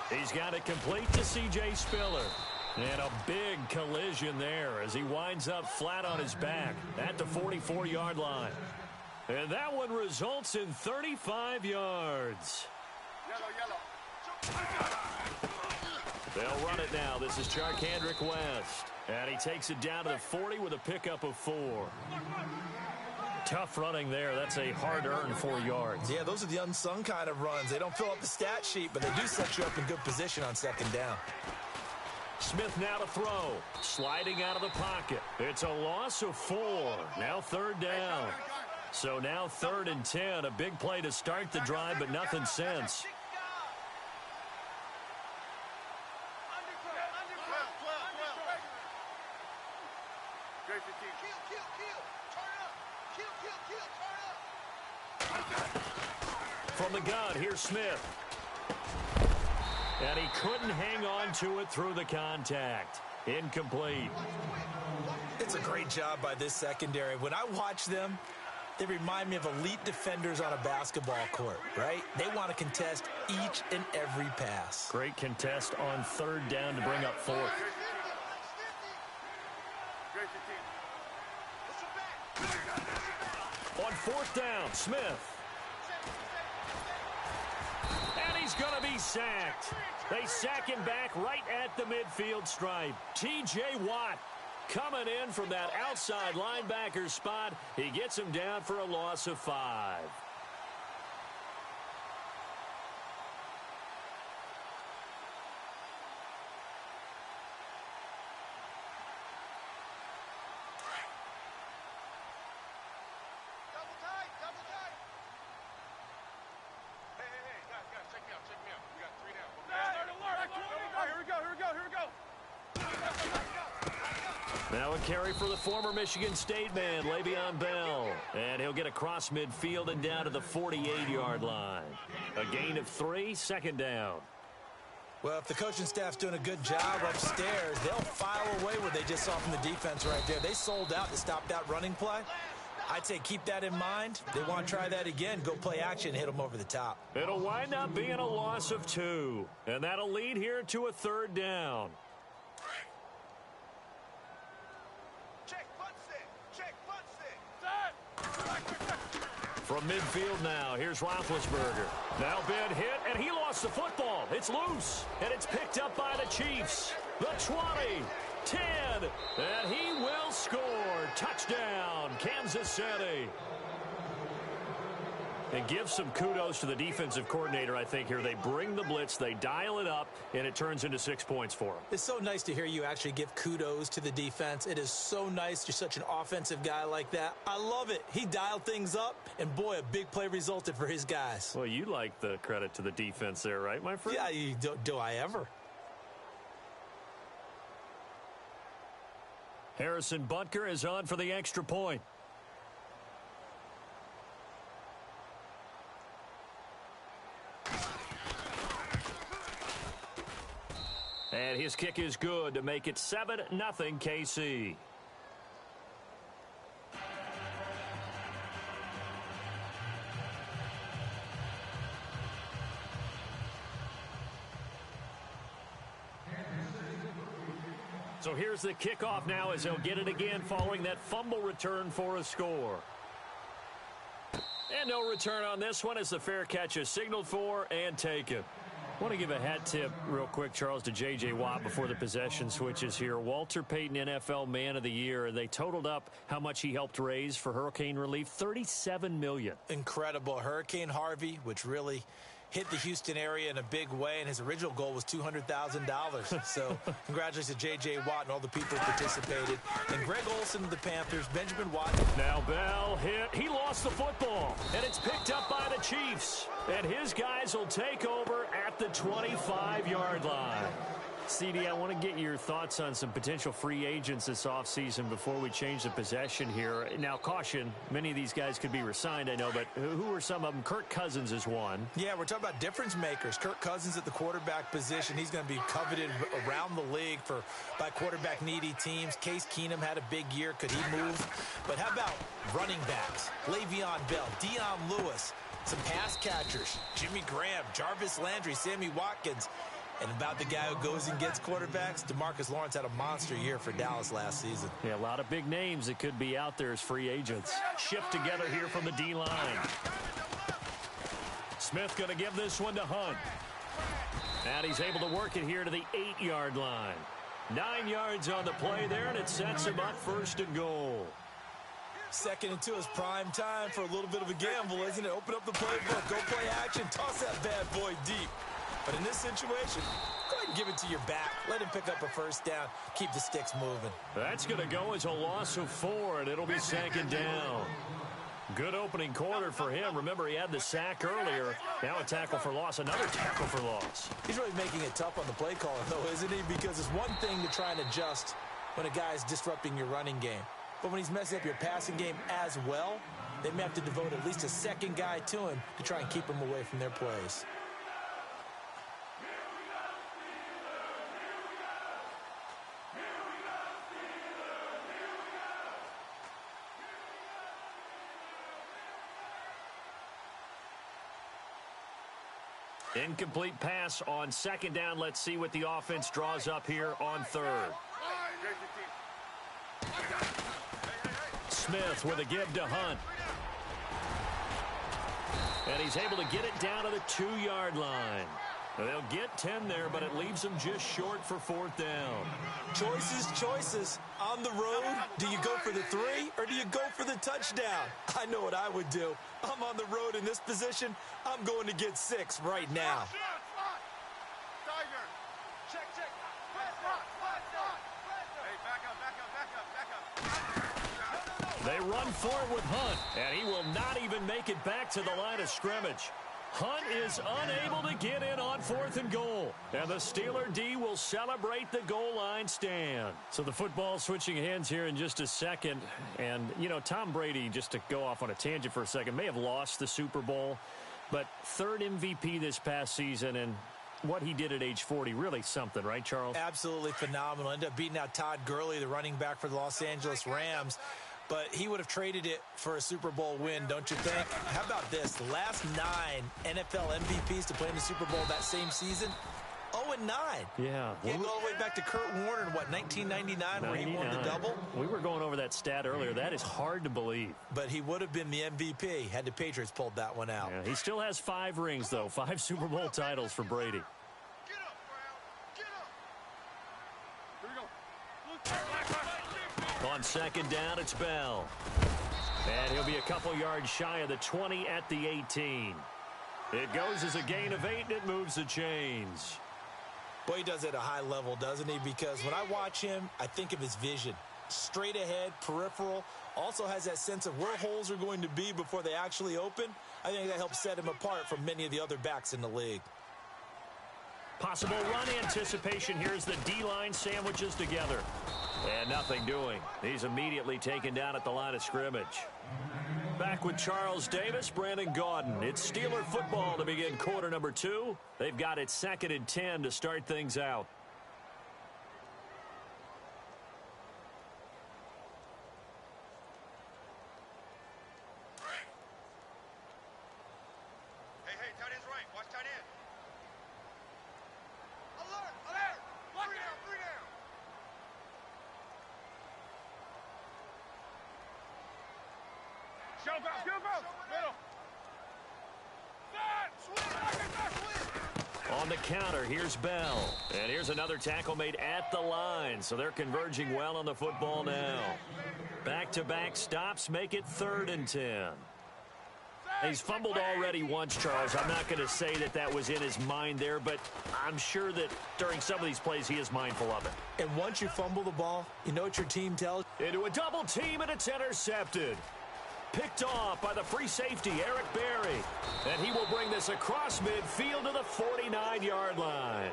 He's got it complete to C.J. Spiller. And a big collision there as he winds up flat on his back at the 44-yard line. And that one results in 35 yards. They'll run it now. This is Charkandrick West. And he takes it down to the 40 with a pickup of 4. Tough running there. That's a hard-earned 4 yards. Yeah, those are the unsung kind of runs. They don't fill up the stat sheet, but they do set you up in good position on second down. Smith now to throw. Sliding out of the pocket. It's a loss of 4. Now third down. So now 3rd and 10. A big play to start the drive, but nothing since. From the gun, here's Smith. And he couldn't hang on to it through the contact. Incomplete. It's a great job by this secondary. When I watch them, they remind me of elite defenders on a basketball court, right? They want to contest each and every pass. Great contest on 3rd down to bring up 4th. On 4th down, Smith. And he's going to be sacked. They sack him back right at the midfield stripe. T.J. Watt coming in from that outside linebacker spot. He gets him down for a loss of 5. Now a carry for the former Michigan State man, Le'Veon Bell. And he'll get across midfield and down to the 48-yard line. A gain of 3, 2nd down. Well, if the coaching staff's doing a good job upstairs, they'll file away what they just saw from the defense right there. They sold out to stop that running play. I'd say keep that in mind. They want to try that again. Go play action, hit them over the top. It'll wind up being a loss of 2. And that'll lead here to a 3rd down. From midfield now, here's Roethlisberger. Now been hit, and he lost the football. It's loose, and it's picked up by the Chiefs. The 20, 10, and he will score. Touchdown, Kansas City. And give some kudos to the defensive coordinator, I think, here. They bring the blitz, they dial it up, and it turns into 6 points for them. It's so nice to hear you actually give kudos to the defense. It is so nice. You're such an offensive guy like that. I love it. He dialed things up, and boy, a big play resulted for his guys. Well, you like the credit to the defense there, right, my friend? Yeah, do I ever? Harrison Butker is on for the extra point. And his kick is good to make it 7-0 KC. So here's the kickoff now as they'll get it again following that fumble return for a score. And no return on this one as the fair catch is signaled for and taken. I want to give a hat tip real quick, Charles, to J.J. Watt before the possession switches here. Walter Payton, NFL Man of the Year. They totaled up how much he helped raise for hurricane relief, $37 million. Incredible. Hurricane Harvey, which really hit the Houston area in a big way, and his original goal was $200,000. So congratulations to J.J. Watt and all the people who participated. And Greg Olsen of the Panthers, Benjamin Watt. Now Bell hit. He lost the football, and it's picked up by the Chiefs. And his guys will take over at the 25-yard line. CD, I want to get your thoughts on some potential free agents this offseason before we change the possession here. Now, caution, many of these guys could be re-signed, I know, but who are some of them? Kirk Cousins is one. Yeah, we're talking about difference makers. Kirk Cousins at the quarterback position. He's going to be coveted around the league by quarterback-needy teams. Case Keenum had a big year. Could he move? But how about running backs? Le'Veon Bell, Dion Lewis, some pass catchers, Jimmy Graham, Jarvis Landry, Sammy Watkins. And about the guy who goes and gets quarterbacks, DeMarcus Lawrence had a monster year for Dallas last season. Yeah, a lot of big names that could be out there as free agents. Shift together here from the D-line. Smith going to give this one to Hunt. And he's able to work it here to the 8-yard line. 9 yards on the play there, and it sets him up 1st and goal. 2nd and 2 is prime time for a little bit of a gamble, isn't it? Open up the playbook, go play action, toss that bad boy deep. But in this situation, go ahead and give it to your back. Let him pick up a 1st down. Keep the sticks moving. That's going to go as a loss of 4, and it'll be 2nd down. Good opening quarter for him. Remember, he had the sack earlier. Now a tackle for loss, another tackle for loss. He's really making it tough on the play caller, though, isn't he? Because it's one thing to try and adjust when a guy's disrupting your running game. But when he's messing up your passing game as well, they may have to devote at least a 2nd guy to him to try and keep him away from their plays. Incomplete pass on 2nd down. Let's see what the offense draws up here on 3rd. Smith with a give to Hunt. And he's able to get it down to the 2-yard line. They'll get 10 there, but it leaves them just short for 4th down. Choices. On the road, do you go for the 3 or do you go for the touchdown? I know what I would do. I'm on the road in this position. I'm going to get 6 right now. They run forward with Hunt, and he will not even make it back to the line of scrimmage. Hunt is unable to get in on 4th and goal. And the Steeler D will celebrate the goal line stand. So the football switching hands here in just a second. And, you know, Tom Brady, just to go off on a tangent for a second, may have lost the Super Bowl. But 3rd MVP this past season, and what he did at age 40, really something, right, Charles? Absolutely phenomenal. Ended up beating out Todd Gurley, the running back for the Los Angeles Rams. But he would have traded it for a Super Bowl win, don't you think? How about this? The last 9 NFL MVPs to play in the Super Bowl that same season, 0-9. Yeah. You go all the way back to Kurt Warner in, 1999, where he won the double? We were going over that stat earlier. That is hard to believe. But he would have been the MVP had the Patriots pulled that one out. Yeah, he still has 5 rings, though. 5 Super Bowl titles for Brady. Get up, Brown. Get up. Here we go. On 2nd down, it's Bell. And he'll be a couple yards shy of the 20 at the 18. It goes as a gain of 8, and it moves the chains. Boy, he does it at a high level, doesn't he? Because when I watch him, I think of his vision. Straight ahead, peripheral. Also has that sense of where holes are going to be before they actually open. I think that helps set him apart from many of the other backs in the league. Possible run anticipation. Here's the D-line sandwiches together. And nothing doing. He's immediately taken down at the line of scrimmage. Back with Charles Davis, Brandon Gaudin. It's Steeler football to begin quarter number 2. They've got it 2nd and 10 to start things out. Hey, tight end's right. Watch tight end. Alert! Alert! Lock down! 3 down! Show go, middle. On the counter, here's Bell. And here's another tackle made at the line. So they're converging well on the football now. Back-to-back stops make it 3rd and 10. He's fumbled already once, Charles. I'm not going to say that was in his mind there, but I'm sure that during some of these plays he is mindful of it. And once you fumble the ball, you know what your team tells you? Into a double team, and it's intercepted. Picked off by the free safety, Eric Berry. And he will bring this across midfield to the 49-yard line.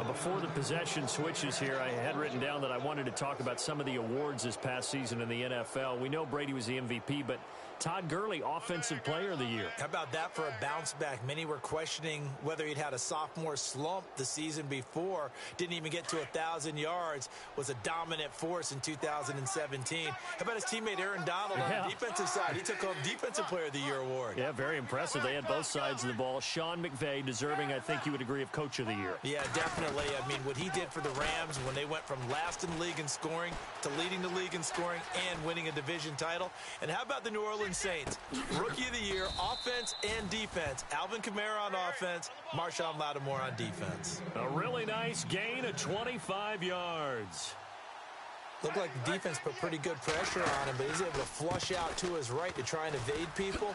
Before the possession switches here, I had written down that I wanted to talk about some of the awards this past season in the NFL. We know Brady was the MVP, but Todd Gurley, Offensive Player of the Year. How about that for a bounce back? Many were questioning whether he'd had a sophomore slump the season before. Didn't even get to 1,000 yards. Was a dominant force in 2017. How about his teammate Aaron Donald on the defensive side? He took home Defensive Player of the Year award. Yeah, very impressive. They had both sides of the ball. Sean McVay deserving, I think you would agree, of Coach of the Year. Yeah, definitely. I mean, what he did for the Rams when they went from last in the league in scoring to leading the league in scoring and winning a division title. And how about the New Orleans Saints? Rookie of the Year, offense and defense. Alvin Kamara on offense, Marshawn Lattimore on defense. A really nice gain of 25 yards. Looked like the defense put pretty good pressure on him, but he's able to flush out to his right to try and evade people.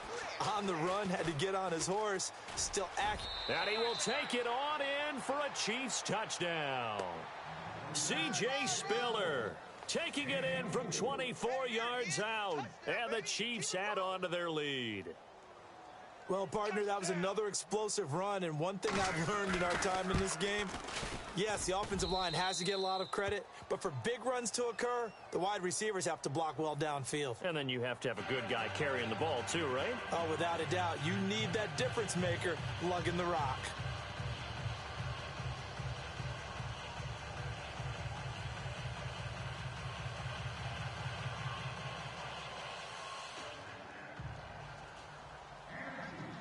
On the run, had to get on his horse. Still accurate. And he will take it on in for a Chiefs touchdown. C.J. Spiller taking it in from 24 yards out. And the Chiefs add on to their lead. Well, partner, that was another explosive run, and one thing I've learned in our time in this game, yes, the offensive line has to get a lot of credit, but for big runs to occur, the wide receivers have to block well downfield. And then you have to have a good guy carrying the ball too, right? Oh, without a doubt. You need that difference maker lugging the rock.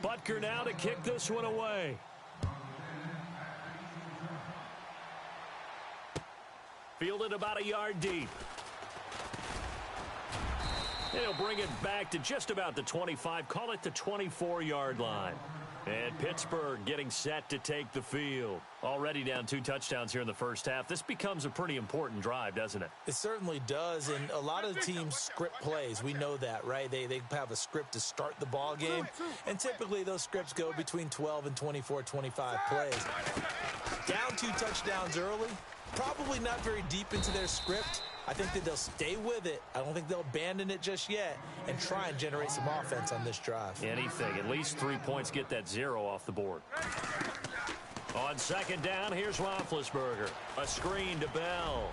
Butker now to kick this one away. Fielded about a yard deep. He'll bring it back to just about the 25, call it the 24-yard line. And Pittsburgh getting set to take the field. Already down 2 touchdowns here in the first half. This becomes a pretty important drive, doesn't it? It certainly does, and a lot of the teams script plays. We know that, right? They have a script to start the ball game, and typically those scripts go between 12 and 24, 25 plays. Down 2 touchdowns early, probably not very deep into their script. I think that they'll stay with it. I don't think they'll abandon it just yet and try and generate some offense on this drive. Anything. At least 3 points, get that 0 off the board. On second down, here's Roethlisberger. A screen to Bell.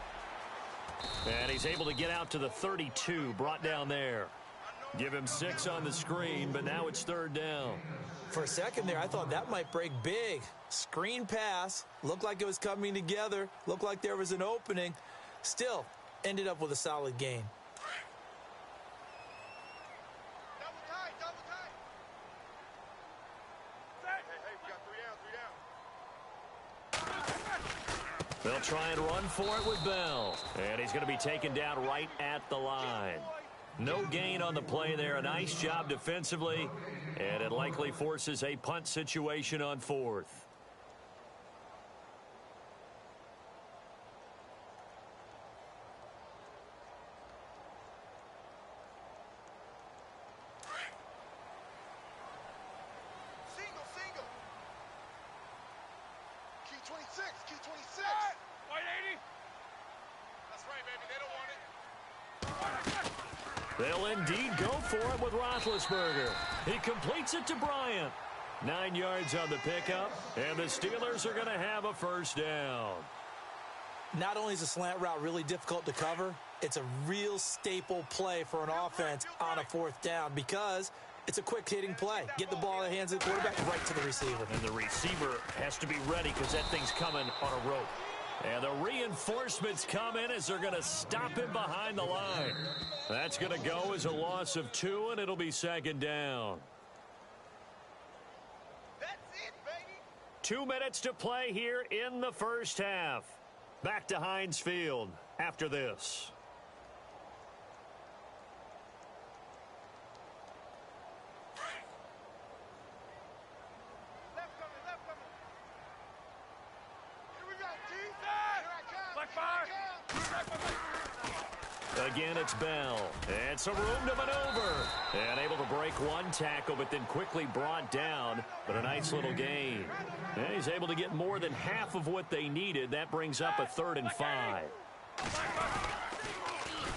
And he's able to get out to the 32, brought down there. Give him 6 on the screen, but now it's 3rd down. For a second there, I thought that might break big. Screen pass. Looked like it was coming together. Looked like there was an opening. Still, ended up with a solid gain. Double tight. Hey, we got 3 down. They'll try and run for it with Bell. And he's going to be taken down right at the line. No gain on the play there. A nice job defensively. And it likely forces a punt situation on 4th. Single. Key 26. 180. That's right, baby. They don't want it. They'll indeed go for it with Roethlisberger. He completes it to Bryant. 9 yards on the pickup, and the Steelers are going to have a 1st down. Not only is a slant route really difficult to cover, it's a real staple play for an offense on a 4th down because it's a quick-hitting play. Get the ball in the hands of the quarterback right to the receiver. And the receiver has to be ready because that thing's coming on a rope. And the reinforcements come in as they're going to stop him behind the line. That's going to go as a loss of 2, and it'll be 2nd down. That's it, baby. 2 minutes to play here in the first half. Back to Heinz Field after this. again, it's Bell. And some room to maneuver. And able to break one tackle, but then quickly brought down. But a nice little gain. And he's able to get more than half of what they needed. That brings up a 3rd and 5.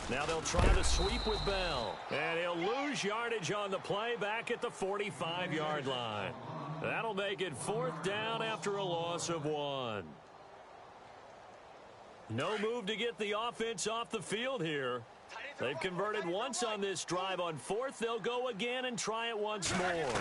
Now they'll try the sweep with Bell. And he'll lose yardage on the play back at the 45-yard line. That'll make it 4th down after a loss of 1. No move to get the offense off the field here. They've converted once on this drive. On 4th, they'll go again and try it once more.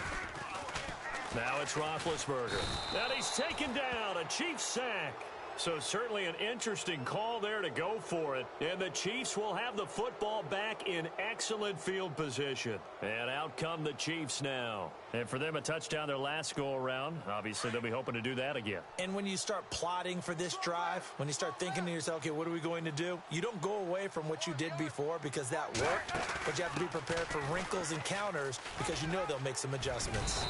Now it's Roethlisberger. And he's taken down. A Chiefs sack. So certainly an interesting call there to go for it. And the Chiefs will have the football back in excellent field position. And out come the Chiefs now. And for them, a touchdown their last go-around. Obviously, they'll be hoping to do that again. And when you start plotting for this drive, when you start thinking to yourself, okay, what are we going to do? You don't go away from what you did before because that worked. But you have to be prepared for wrinkles and counters because you know they'll make some adjustments.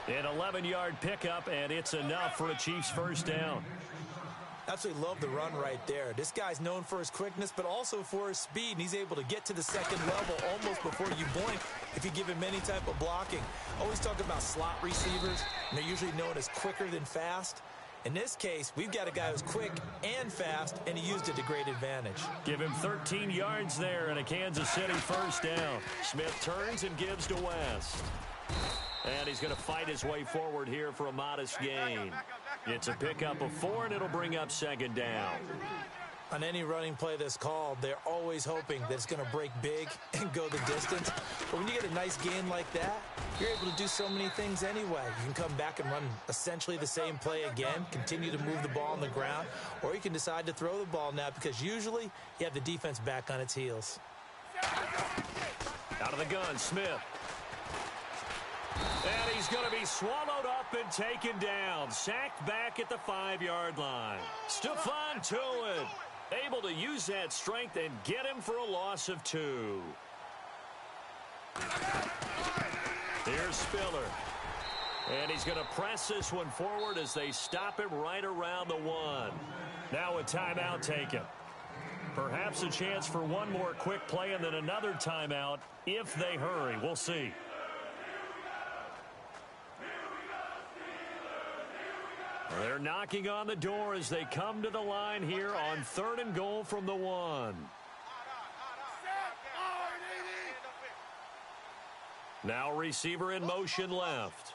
An 11-yard pickup, and it's enough for a Chiefs 1st down. Absolutely love the run right there. This guy's known for his quickness, but also for his speed, and he's able to get to the 2nd level almost before you blink if you give him any type of blocking. Always talk about slot receivers, and they're usually known as quicker than fast. In this case, we've got a guy who's quick and fast, and he used it to great advantage. Give him 13 yards there and a Kansas City 1st down. Smith turns and gives to West. And he's going to fight his way forward here for a modest gain. It's a pickup of 4, and it'll bring up 2nd down. On any running play that's called, they're always hoping that it's going to break big and go the distance. But when you get a nice gain like that, you're able to do so many things anyway. You can come back and run essentially the same play again, continue to move the ball on the ground, or you can decide to throw the ball now because usually you have the defense back on its heels. Out of the gun, Smith. And he's going to be swallowed up and taken down. Sacked back at the 5-yard line. Stephon Tuitt able to use that strength and get him for a loss of 2. Here's Spiller. And he's going to press this one forward as they stop him right around the 1. Now a timeout taken. Perhaps a chance for one more quick play and then another timeout if they hurry. We'll see. They're knocking on the door as they come to the line here on 3rd and goal from the 1. Now receiver in motion left.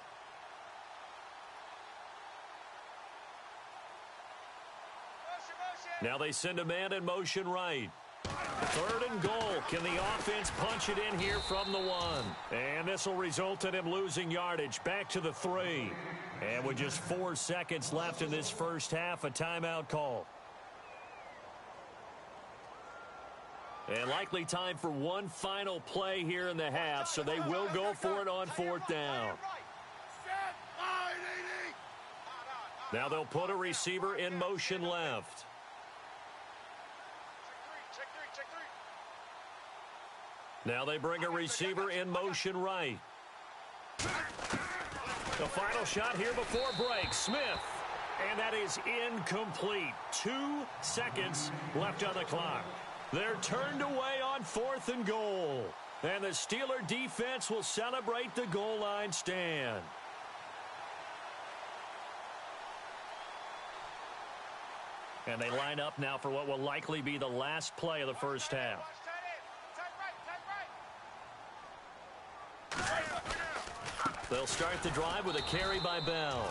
Now they send a man in motion right. 3rd and goal. Can the offense punch it in here from the 1? And this will result in him losing yardage back to the 3. And with just 4 seconds left in this first half, a timeout call. And likely time for one final play here in the half, so they will go for it on 4th down. Now they'll put a receiver in motion left. Now they bring a receiver in motion right. The final shot here before break. Smith. And that is incomplete. 2 seconds left on the clock. They're turned away on 4th and goal. And the Steeler defense will celebrate the goal line stand. And they line up now for what will likely be the last play of the first half. They'll start the drive with a carry by Bell.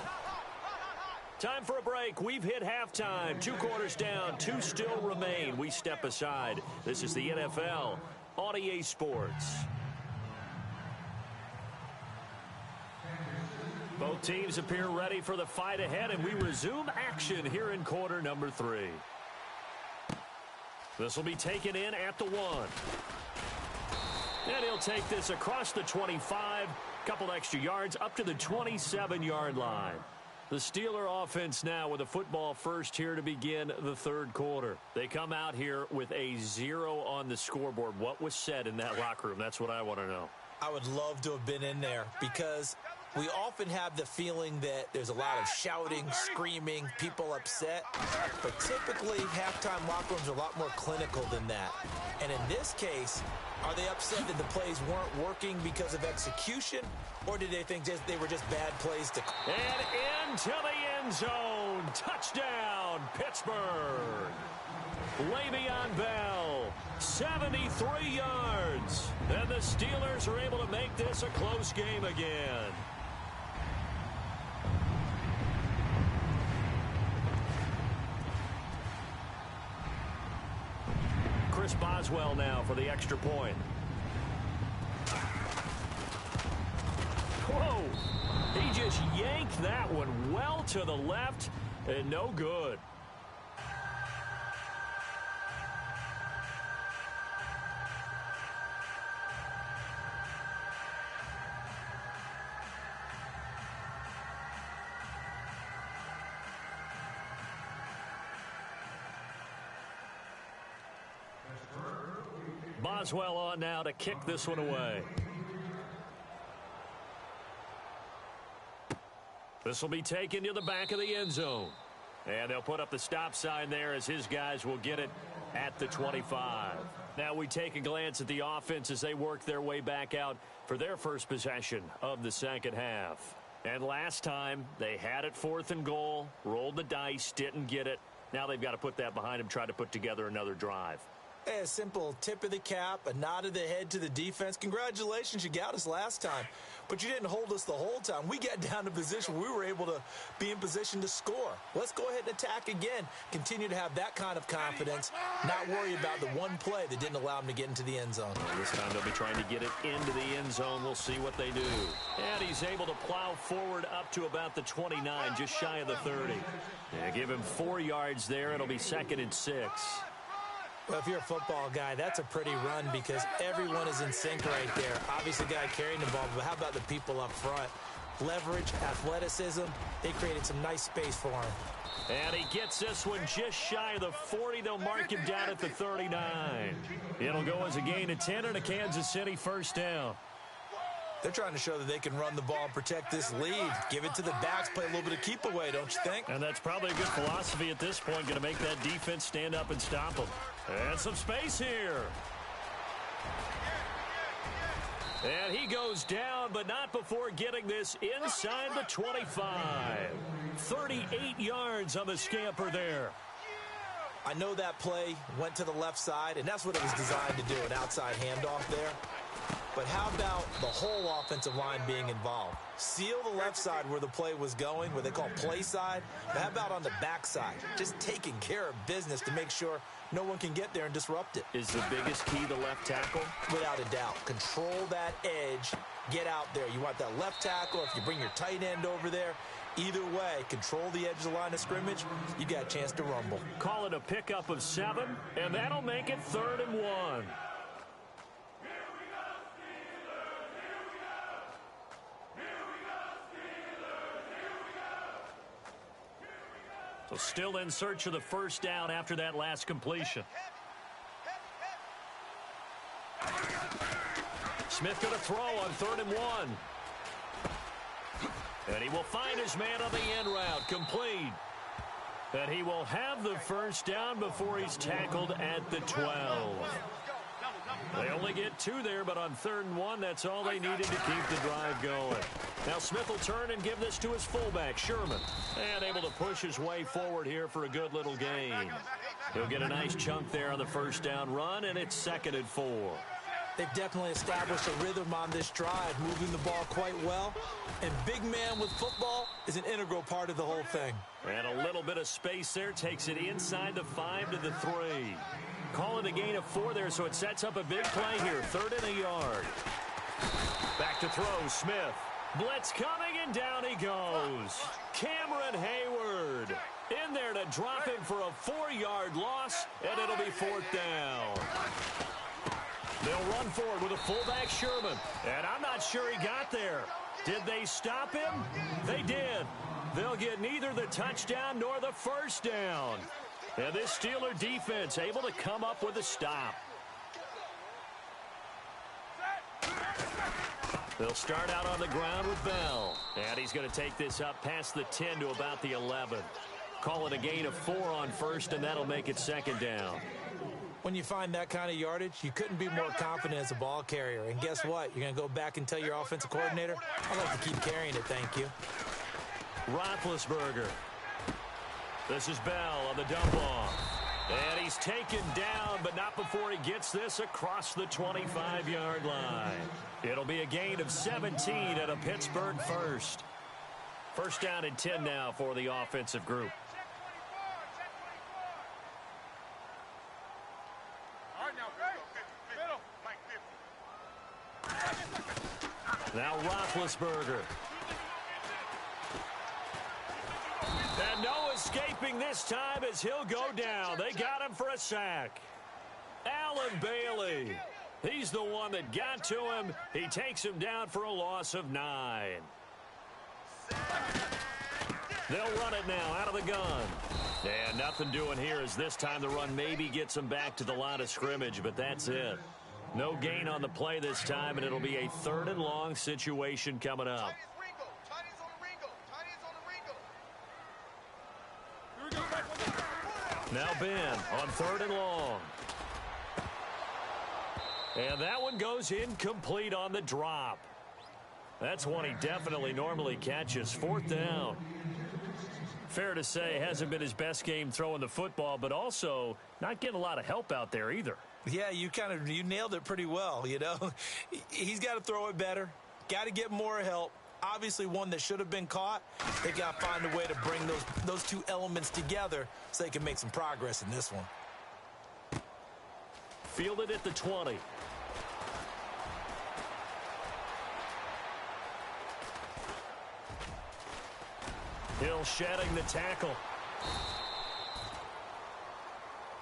Time for a break. We've hit halftime. 2 quarters down. 2 still remain. We step aside. This is the NFL on EA Sports. Both teams appear ready for the fight ahead, and we resume action here in quarter number 3. This will be taken in at the 1. And he'll take this across the 25, couple extra yards up to the 27-yard line. The Steeler offense now with a football first here to begin the 3rd quarter. They come out here with a 0 on the scoreboard. What was said in that locker room? That's what I want to know. I would love to have been in there because We often have the feeling that there's a lot of shouting, screaming, people upset. But typically, halftime locker rooms are a lot more clinical than that. And in this case, are they upset that the plays weren't working because of execution? Or did they think they were just bad plays to... And into the end zone. Touchdown, Pittsburgh. Le'Veon Bell, 73 yards. And the Steelers are able to make this a close game again. Chris Boswell now for the extra point. Whoa! He just yanked that one well to the left and no good. Boswell on now to kick this one away. This will be taken to the back of the end zone. And they'll put up the stop sign there as his guys will get it at the 25. Now we take a glance at the offense as they work their way back out for their first possession of the second half. And last time they had it 4th and goal, rolled the dice, didn't get it. Now they've got to put that behind them, try to put together another drive. A simple tip of the cap, a nod of the head to the defense. Congratulations, you got us last time. But you didn't hold us the whole time. We got down to position. We were able to be in position to score. Let's go ahead and attack again. Continue to have that kind of confidence. Not worry about the one play that didn't allow them to get into the end zone. Well, this time they'll be trying to get it into the end zone. We'll see what they do. And he's able to plow forward up to about the 29, just shy of the 30. Yeah, give him 4 yards there. It'll be 2nd and 6. Well, if you're a football guy, that's a pretty run because everyone is in sync right there. Obviously, the guy carrying the ball, but how about the people up front? Leverage, athleticism, they created some nice space for him. And he gets this one just shy of the 40. They'll mark him down at the 39. It'll go as a gain of 10 and a Kansas City first down. They're trying to show that they can run the ball and protect this lead. Give it to the backs, play a little bit of keep away, don't you think? And that's probably a good philosophy at this point, going to make that defense stand up and stop them. And some space here. And he goes down, but not before getting this inside the 25. 38 yards on the scamper there. I know that play went to the left side, and that's what it was designed to do, an outside handoff there. But how about the whole offensive line being involved? Seal the left side where the play was going, what they call play side. But how about on the back side? Just taking care of business to make sure no one can get there and disrupt it. Is the biggest key the left tackle? Without a doubt. Control that edge. Get out there. You want that left tackle. If you bring your tight end over there, either way, control the edge of the line of scrimmage, you got a chance to rumble. Call it a pickup of 7, and that'll make it 3rd and 1. So still in search of the first down after that last completion. Smith going to throw on 3rd and 1. And he will find his man on the end route, complete. And he will have the first down before he's tackled at the 12. They only get 2 there, but on 3rd and 1, that's all they needed to keep the drive going. Now Smith will turn and give this to his fullback, Sherman. And able to push his way forward here for a good little gain. He'll get a nice chunk there on the first down run, and it's 2nd and 4. They've definitely established a rhythm on this drive, moving the ball quite well. And big man with football is an integral part of the whole thing. And a little bit of space there takes it inside the 5 to the 3. Call it a gain of 4 there, so it sets up a big play here. 3rd and a yard. Back to throw, Smith. Blitz coming, and down he goes. Cameron Hayward in there to drop him for a 4-yard loss, and it'll be 4th down. They'll run forward with a fullback, Sherman. And I'm not sure he got there. Did they stop him? They did. They'll get neither the touchdown nor the first down. And this Steeler defense able to come up with a stop. They'll start out on the ground with Bell. And he's going to take this up past the 10 to about the 11. Call it a gain of 4 on first, and that'll make it second down. When you find that kind of yardage, you couldn't be more confident as a ball carrier. And guess what? You're going to go back and tell your offensive coordinator, I'd like to keep carrying it, thank you. Roethlisberger. This is Bell on the dump off. And he's taken down, but not before he gets this across the 25-yard line. It'll be a gain of 17 at a Pittsburgh first. First down and 10 now for the offensive group. Now Roethlisberger. And no escaping this time as he'll go down. They got him for a sack. Allen Bailey. He's the one that got to him. He takes him down for a loss of 9. They'll run it now out of the gun. And nothing doing here as this time the run maybe gets them back to the line of scrimmage, but that's it. No gain on the play this time, and it'll be a 3rd and long situation coming up. Now Ben on 3rd and long. And that one goes incomplete on the drop. That's one he definitely normally catches. 4th down. Fair to say, hasn't been his best game throwing the football, but also not getting a lot of help out there either. Yeah, you nailed it pretty well, you know. He's got to throw it better. Got to get more help. Obviously one that should have been caught. They got to find a way to bring those two elements together so they can make some progress in this one. Fielded at the 20. Hill shedding the tackle.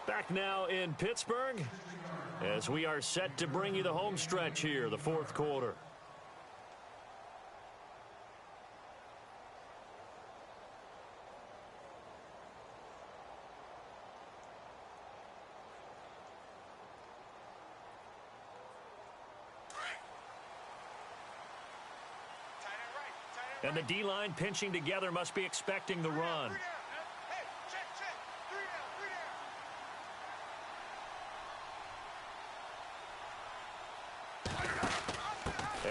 Back now in Pittsburgh as we are set to bring you the home stretch here, the 4th quarter. And the D-line pinching together must be expecting the run.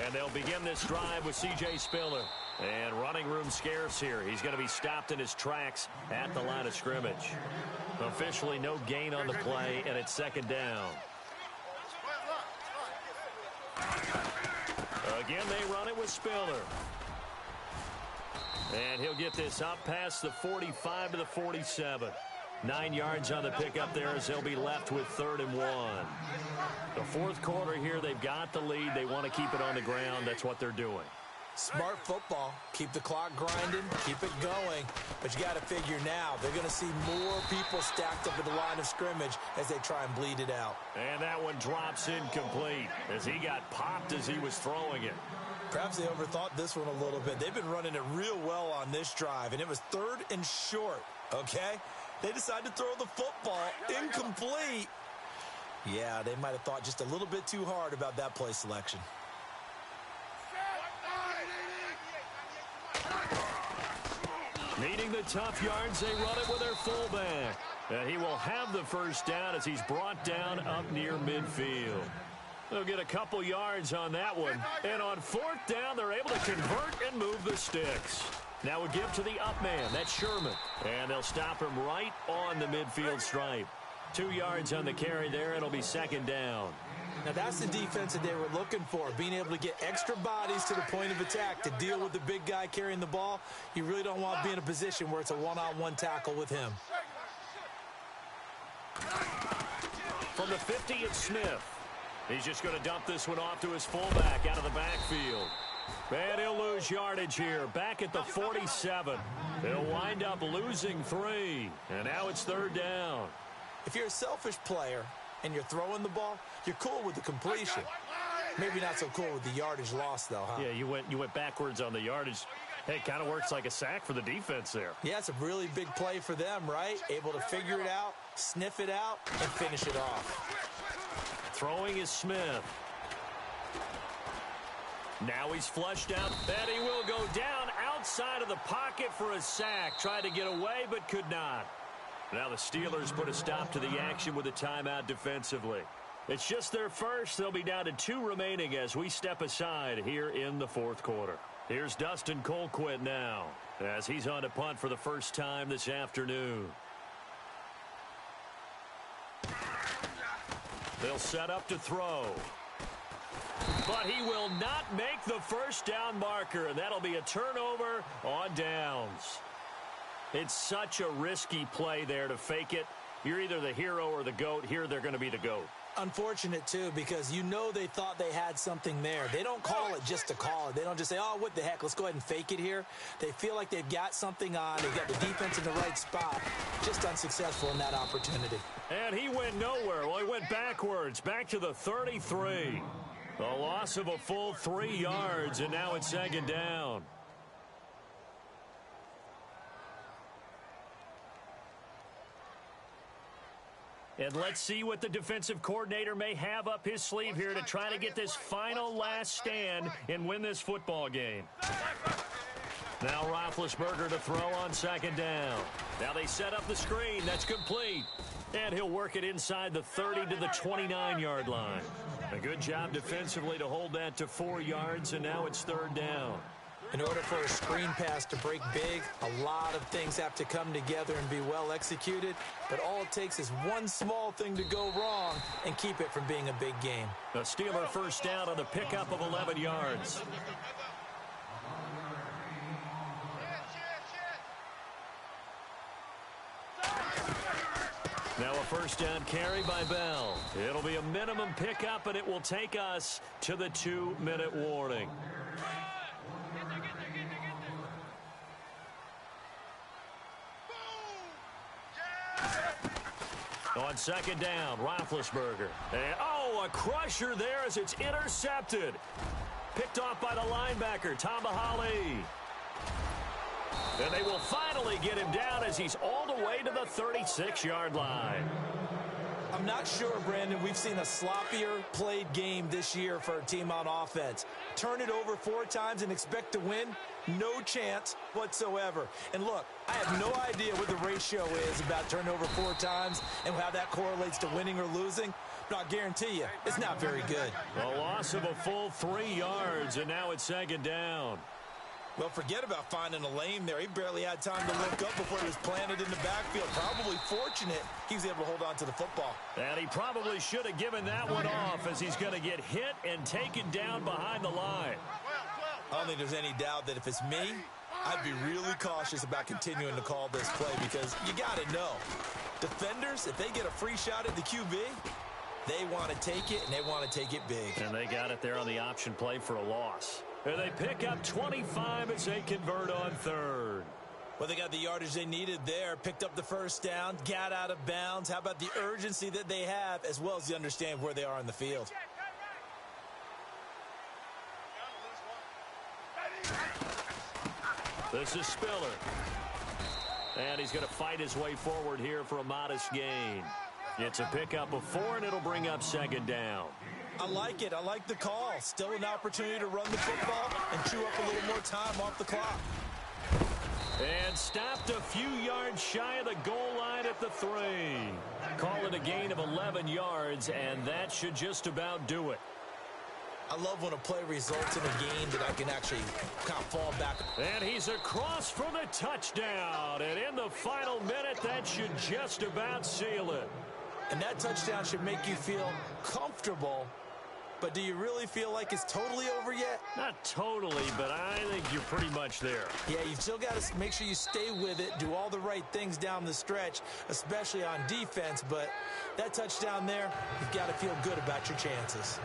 And they'll begin this drive with C.J. Spiller. And running room scarce here. He's going to be stopped in his tracks at the line of scrimmage. Officially no gain on the play, and it's 2nd down. Again, they run it with Spiller. And he'll get this up past the 45 to the 47. 9 yards on the pickup there as they'll be left with 3rd and 1. The 4th quarter here, they've got the lead. They want to keep it on the ground. That's what they're doing. Smart football. Keep the clock grinding. Keep it going. But you got to figure now, they're going to see more people stacked up at the line of scrimmage as they try and bleed it out. And that one drops incomplete as he got popped as he was throwing it. Perhaps they overthought this one a little bit. They've been running it real well on this drive, and it was 3rd and short, okay? They decided to throw the football incomplete. Yeah, they might have thought just a little bit too hard about that play selection. Needing the tough yards, they run it with their fullback. And he will have the first down as he's brought down up near midfield. They'll get a couple yards on that one. And on 4th down, they're able to convert and move the sticks. Now a give to the up man. That's Sherman. And they'll stop him right on the midfield stripe. 2 yards on the carry there. It'll be 2nd down. Now that's the defense that they were looking for, being able to get extra bodies to the point of attack to deal with the big guy carrying the ball. You really don't want to be in a position where it's a one-on-one tackle with him. From the 50, it's Smith. He's just going to dump this one off to his fullback out of the backfield. And he'll lose yardage here. Back at the 47. He'll wind up losing 3. And now it's 3rd down. If you're a selfish player and you're throwing the ball, you're cool with the completion. Maybe not so cool with the yardage loss, though, huh? Yeah, you went backwards on the yardage. Hey, it kind of works like a sack for the defense there. Yeah, it's a really big play for them, right? Able to figure it out, sniff it out, and finish it off. Throwing is Smith. Now he's flushed out, and he will go down outside of the pocket for a sack. Tried to get away, but could not. Now the Steelers put a stop to the action with a timeout defensively. It's just their first. They'll be down to 2 remaining as we step aside here in the fourth quarter. Here's Dustin Colquitt now as he's on to punt for the first time this afternoon. They'll set up to throw. But he will not make the first down marker, and that'll be a turnover on downs. It's such a risky play there to fake it. You're either the hero or the GOAT. Here they're going to be the GOAT. Unfortunate, too, because you know they thought they had something there. They don't call it just to call it. They don't just say, oh, what the heck, let's go ahead and fake it here. They feel like they've got something on. They've got the defense in the right spot. Just unsuccessful in that opportunity. And he went nowhere. Well, he went backwards, back to the 33. A loss of a full 3 yards, and now it's 2nd down. And let's see what the defensive coordinator may have up his sleeve here to try to get this final last stand and win this football game. Now Roethlisberger to throw on 2nd down. Now they set up the screen. That's complete. And he'll work it inside the 30 to the 29-yard line. A good job defensively to hold that to 4 yards, and now it's 3rd down. In order for a screen pass to break big, a lot of things have to come together and be well executed. But all it takes is one small thing to go wrong and keep it from being a big game. A Steeler first down on the pickup of 11 yards. Now a first down carry by Bell. It'll be a minimum pickup, and it will take us to the 2-minute warning. On 2nd down, Roethlisberger. And, a crusher there as it's intercepted. Picked off by the linebacker, Tamahali. And they will finally get him down as he's all the way to the 36-yard line. I'm not sure, Brandon, we've seen a sloppier played game this year for a team on offense. Turn it over 4 times and expect to win? No chance whatsoever. And look, I have no idea what the ratio is about turning over 4 times and how that correlates to winning or losing. But I'll guarantee you, it's not very good. A loss of a full 3 yards, and now it's 2nd down. Well, forget about finding a lane there. He barely had time to look up before he was planted in the backfield. Probably fortunate he was able to hold on to the football. And he probably should have given that one off as he's going to get hit and taken down behind the line. I don't think there's any doubt that if it's me, I'd be really cautious about continuing to call this play because you got to know. Defenders, if they get a free shot at the QB, they want to take it, and they want to take it big. And they got it there on the option play for a loss. And they pick up 25 as they convert on 3rd. Well, they got the yardage they needed there, picked up the first down, got out of bounds. How about the urgency that they have as well as the understand where they are in the field? This is Spiller. And he's going to fight his way forward here for a modest gain. It's a pickup of 4, and it'll bring up 2nd down. I like it. I like the call. Still an opportunity to run the football and chew up a little more time off the clock. And stopped a few yards shy of the goal line at the 3. Call it a gain of 11 yards, and that should just about do it. I love when a play results in a game that I can actually kind of fall back. And he's across for the touchdown. And in the final minute, that should just about seal it. And that touchdown should make you feel comfortable. But do you really feel like it's totally over yet? Not totally, but I think you're pretty much there. Yeah, you've still got to make sure you stay with it, do all the right things down the stretch, especially on defense. But that touchdown there, you've got to feel good about your chances.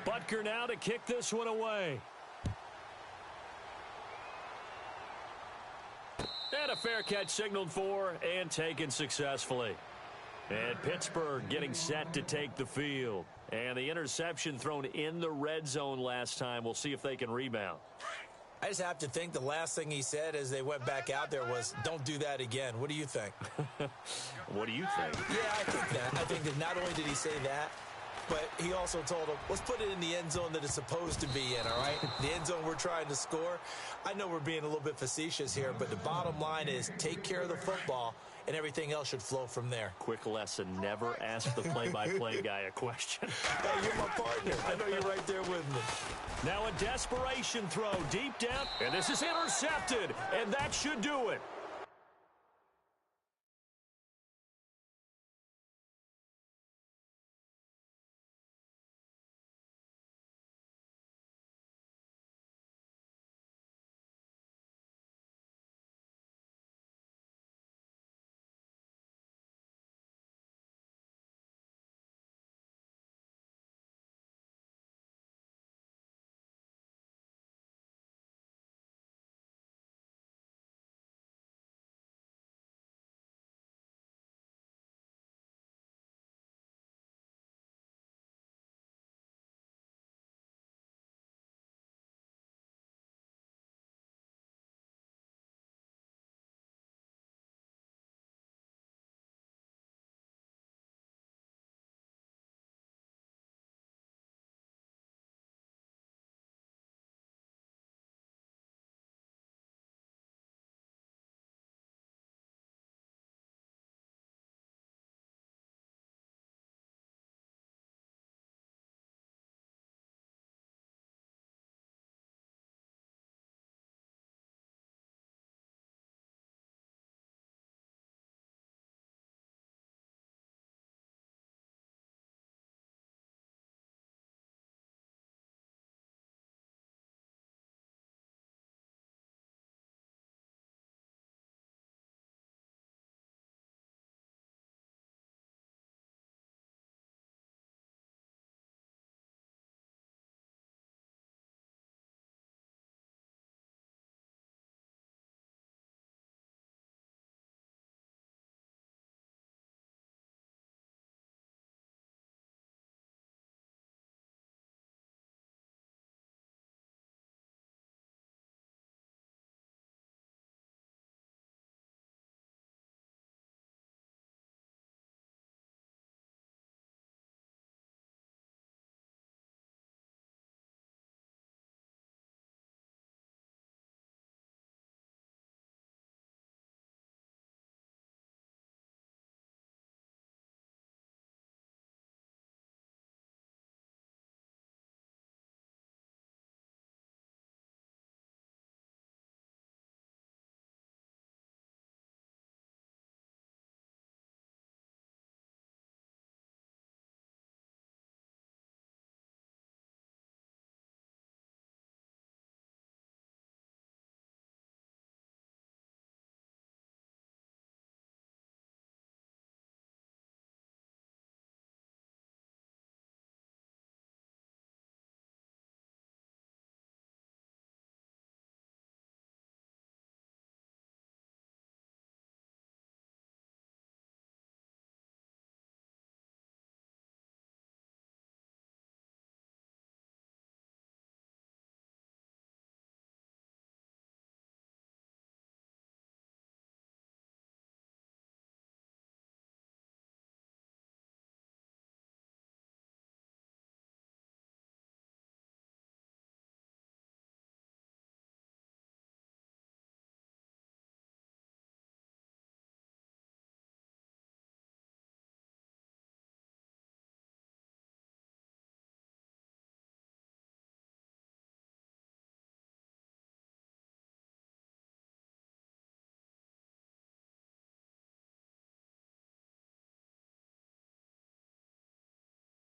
Butker now to kick this one away. And a fair catch signaled for and taken successfully. And Pittsburgh getting set to take the field. And the interception thrown in the red zone last time. We'll see if they can rebound. I just have to think the last thing he said as they went back out there was, don't do that again. What do you think? What do you think? Yeah, I think that. I think that not only did he say that, but he also told him, let's put it in the end zone that it's supposed to be in, all right? The end zone we're trying to score. I know we're being a little bit facetious here, but the bottom line is take care of the football, and everything else should flow from there. Quick lesson, never ask the play-by-play guy a question. Hey, you're my partner. I know you're right there with me. Now a desperation throw deep down, and this is intercepted, and that should do it.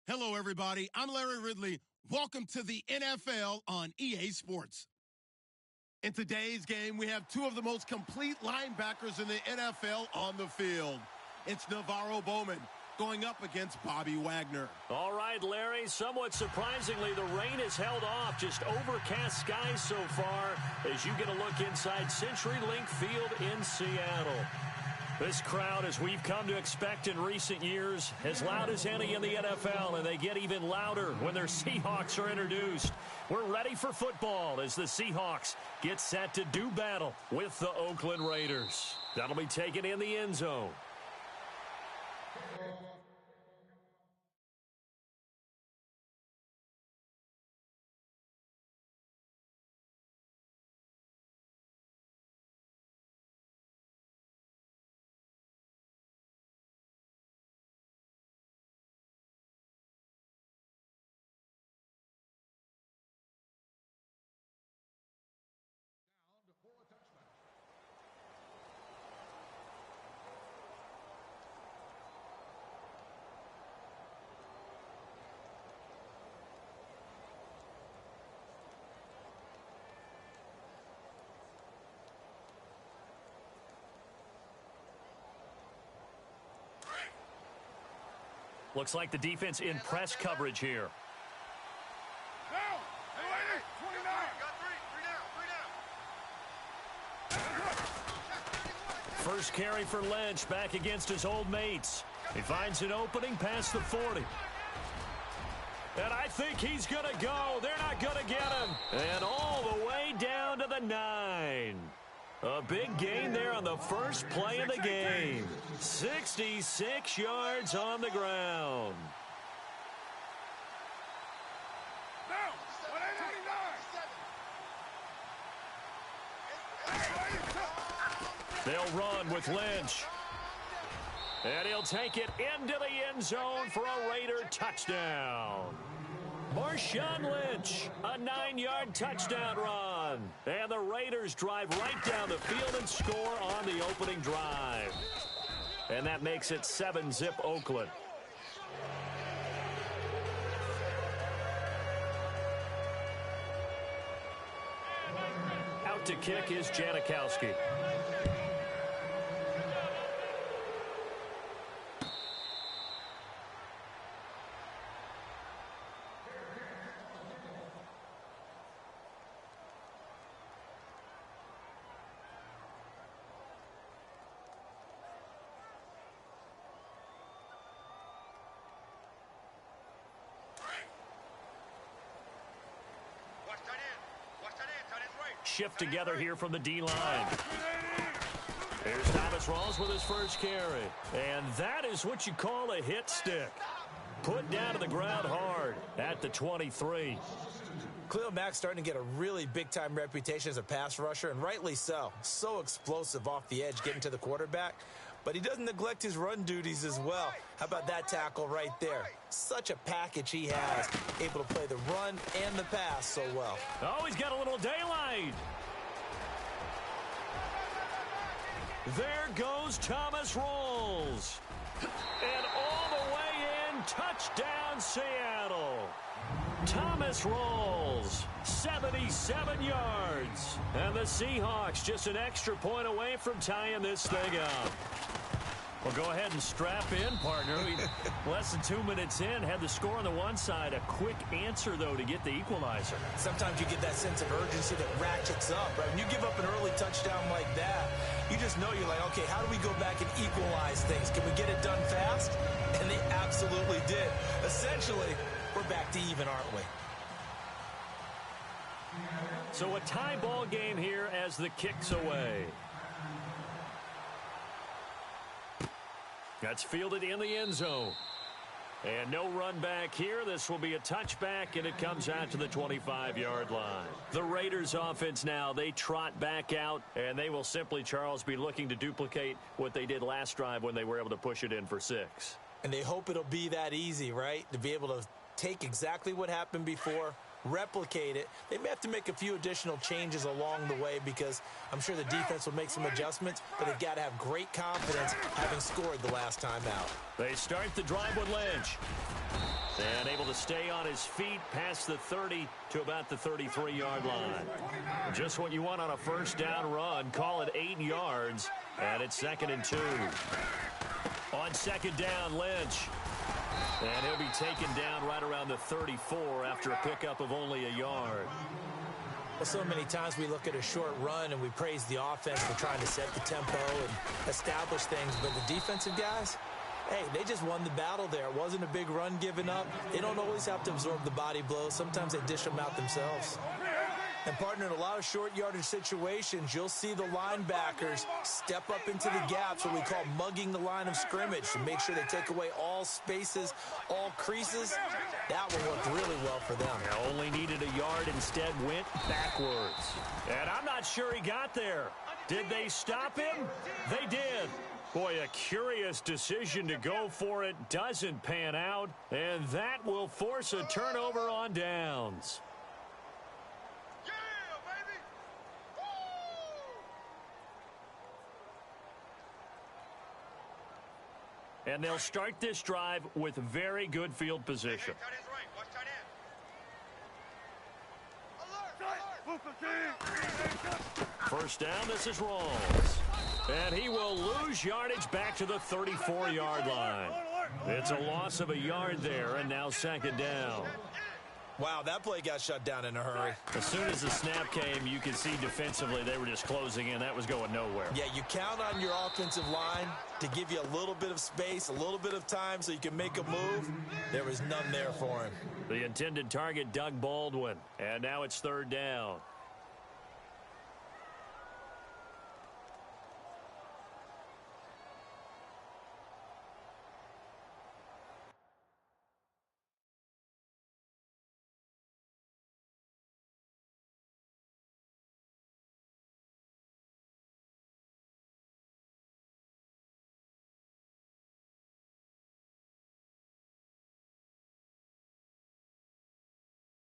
Hello, everybody. I'm Larry Ridley. Welcome to the NFL on EA Sports. In today's game, we have two of the most complete linebackers in the NFL on the field. It's Navarro Bowman going up against Bobby Wagner. All right, Larry, somewhat surprisingly, the rain has held off. Just overcast skies so far as you get a look inside CenturyLink Field in Seattle. This crowd, as we've come to expect in recent years, as loud as any in the NFL, and they get even louder when their Seahawks are introduced. We're ready for football as the Seahawks get set to do battle with the Oakland Raiders. That'll be taken in the end zone. Looks like the defense in press coverage here. Now, hey, lady, 29. Got three down. First carry for Lynch, back against his old mates. He finds an opening past the 40. And I think he's going to go. They're not going to get him. And all the way down to the 9. A big gain there on the first play of the game. 66 yards on the ground. Now, 189. They'll run with Lynch. And he'll take it into the end zone for a Raider touchdown. Marshawn Lynch, a 9-yard touchdown run. And the Raiders drive right down the field and score on the opening drive. And that makes it 7-zip Oakland. Out to kick is Janikowski. Shift together here from the D-line. Here's Thomas Rawls with his first carry. And that is what you call a hit stick. Put down to the ground hard at the 23. Khalil Mack's starting to get a really big-time reputation as a pass rusher, and rightly so. So explosive off the edge getting to the quarterback. But he doesn't neglect his run duties as well. How about that tackle right there? Such a package he has. Able to play the run and the pass so well. Oh, he's got a little daylight. There goes Thomas Rawls. And all the way in, touchdown Seattle. Thomas Rawls, 77 yards. And the Seahawks just an extra point away from tying this thing up. Well, go ahead and strap in, partner. Less than 2 minutes in, had the score on the one side. A quick answer, though, to get the equalizer. Sometimes you get that sense of urgency that ratchets up, right? When you give up an early touchdown like that, you just know you're like, okay, how do we go back and equalize things? Can we get it done fast? And they absolutely did. Essentially, we're back to even, aren't we? So a tie ball game here as the kick's away. That's fielded in the end zone. And no run back here. This will be a touchback, and it comes out to the 25-yard line. The Raiders offense now, they trot back out, and they will simply, Charles, be looking to duplicate what they did last drive when they were able to push it in for 6. And they hope it'll be that easy, right? To be able to take exactly what happened before, replicate it. They may have to make a few additional changes along the way because I'm sure the defense will make some adjustments, but they've got to have great confidence having scored the last time out. They start the drive with Lynch. And able to stay on his feet past the 30 to about the 33-yard line. Just what you want on a first down run. Call it 8 yards, and it's 2nd and 2. On second down, Lynch. And he'll be taken down right around the 34 after a pickup of only a yard. Well, so many times we look at a short run and we praise the offense for trying to set the tempo and establish things, but the defensive guys, hey, they just won the battle there. It wasn't a big run given up. They don't always have to absorb the body blows. Sometimes they dish them out themselves. And, partner, in a lot of short yardage situations, you'll see the linebackers step up into the gaps, what we call mugging the line of scrimmage, to make sure they take away all spaces, all creases. That one worked really well for them. Yeah, only needed a yard, instead went backwards. And I'm not sure he got there. Did they stop him? They did. Boy, a curious decision to go for it doesn't pan out, and that will force a turnover on downs. And they'll start this drive with very good field position. First down, this is Rawls. And he will lose yardage back to the 34-yard line. It's a loss of a yard there, and now second down. Wow, that play got shut down in a hurry. As soon as the snap came, you could see defensively they were just closing in. That was going nowhere. Yeah, you count on your offensive line to give you a little bit of space, a little bit of time so you can make a move. There was none there for him. The intended target, Doug Baldwin. And now it's third down.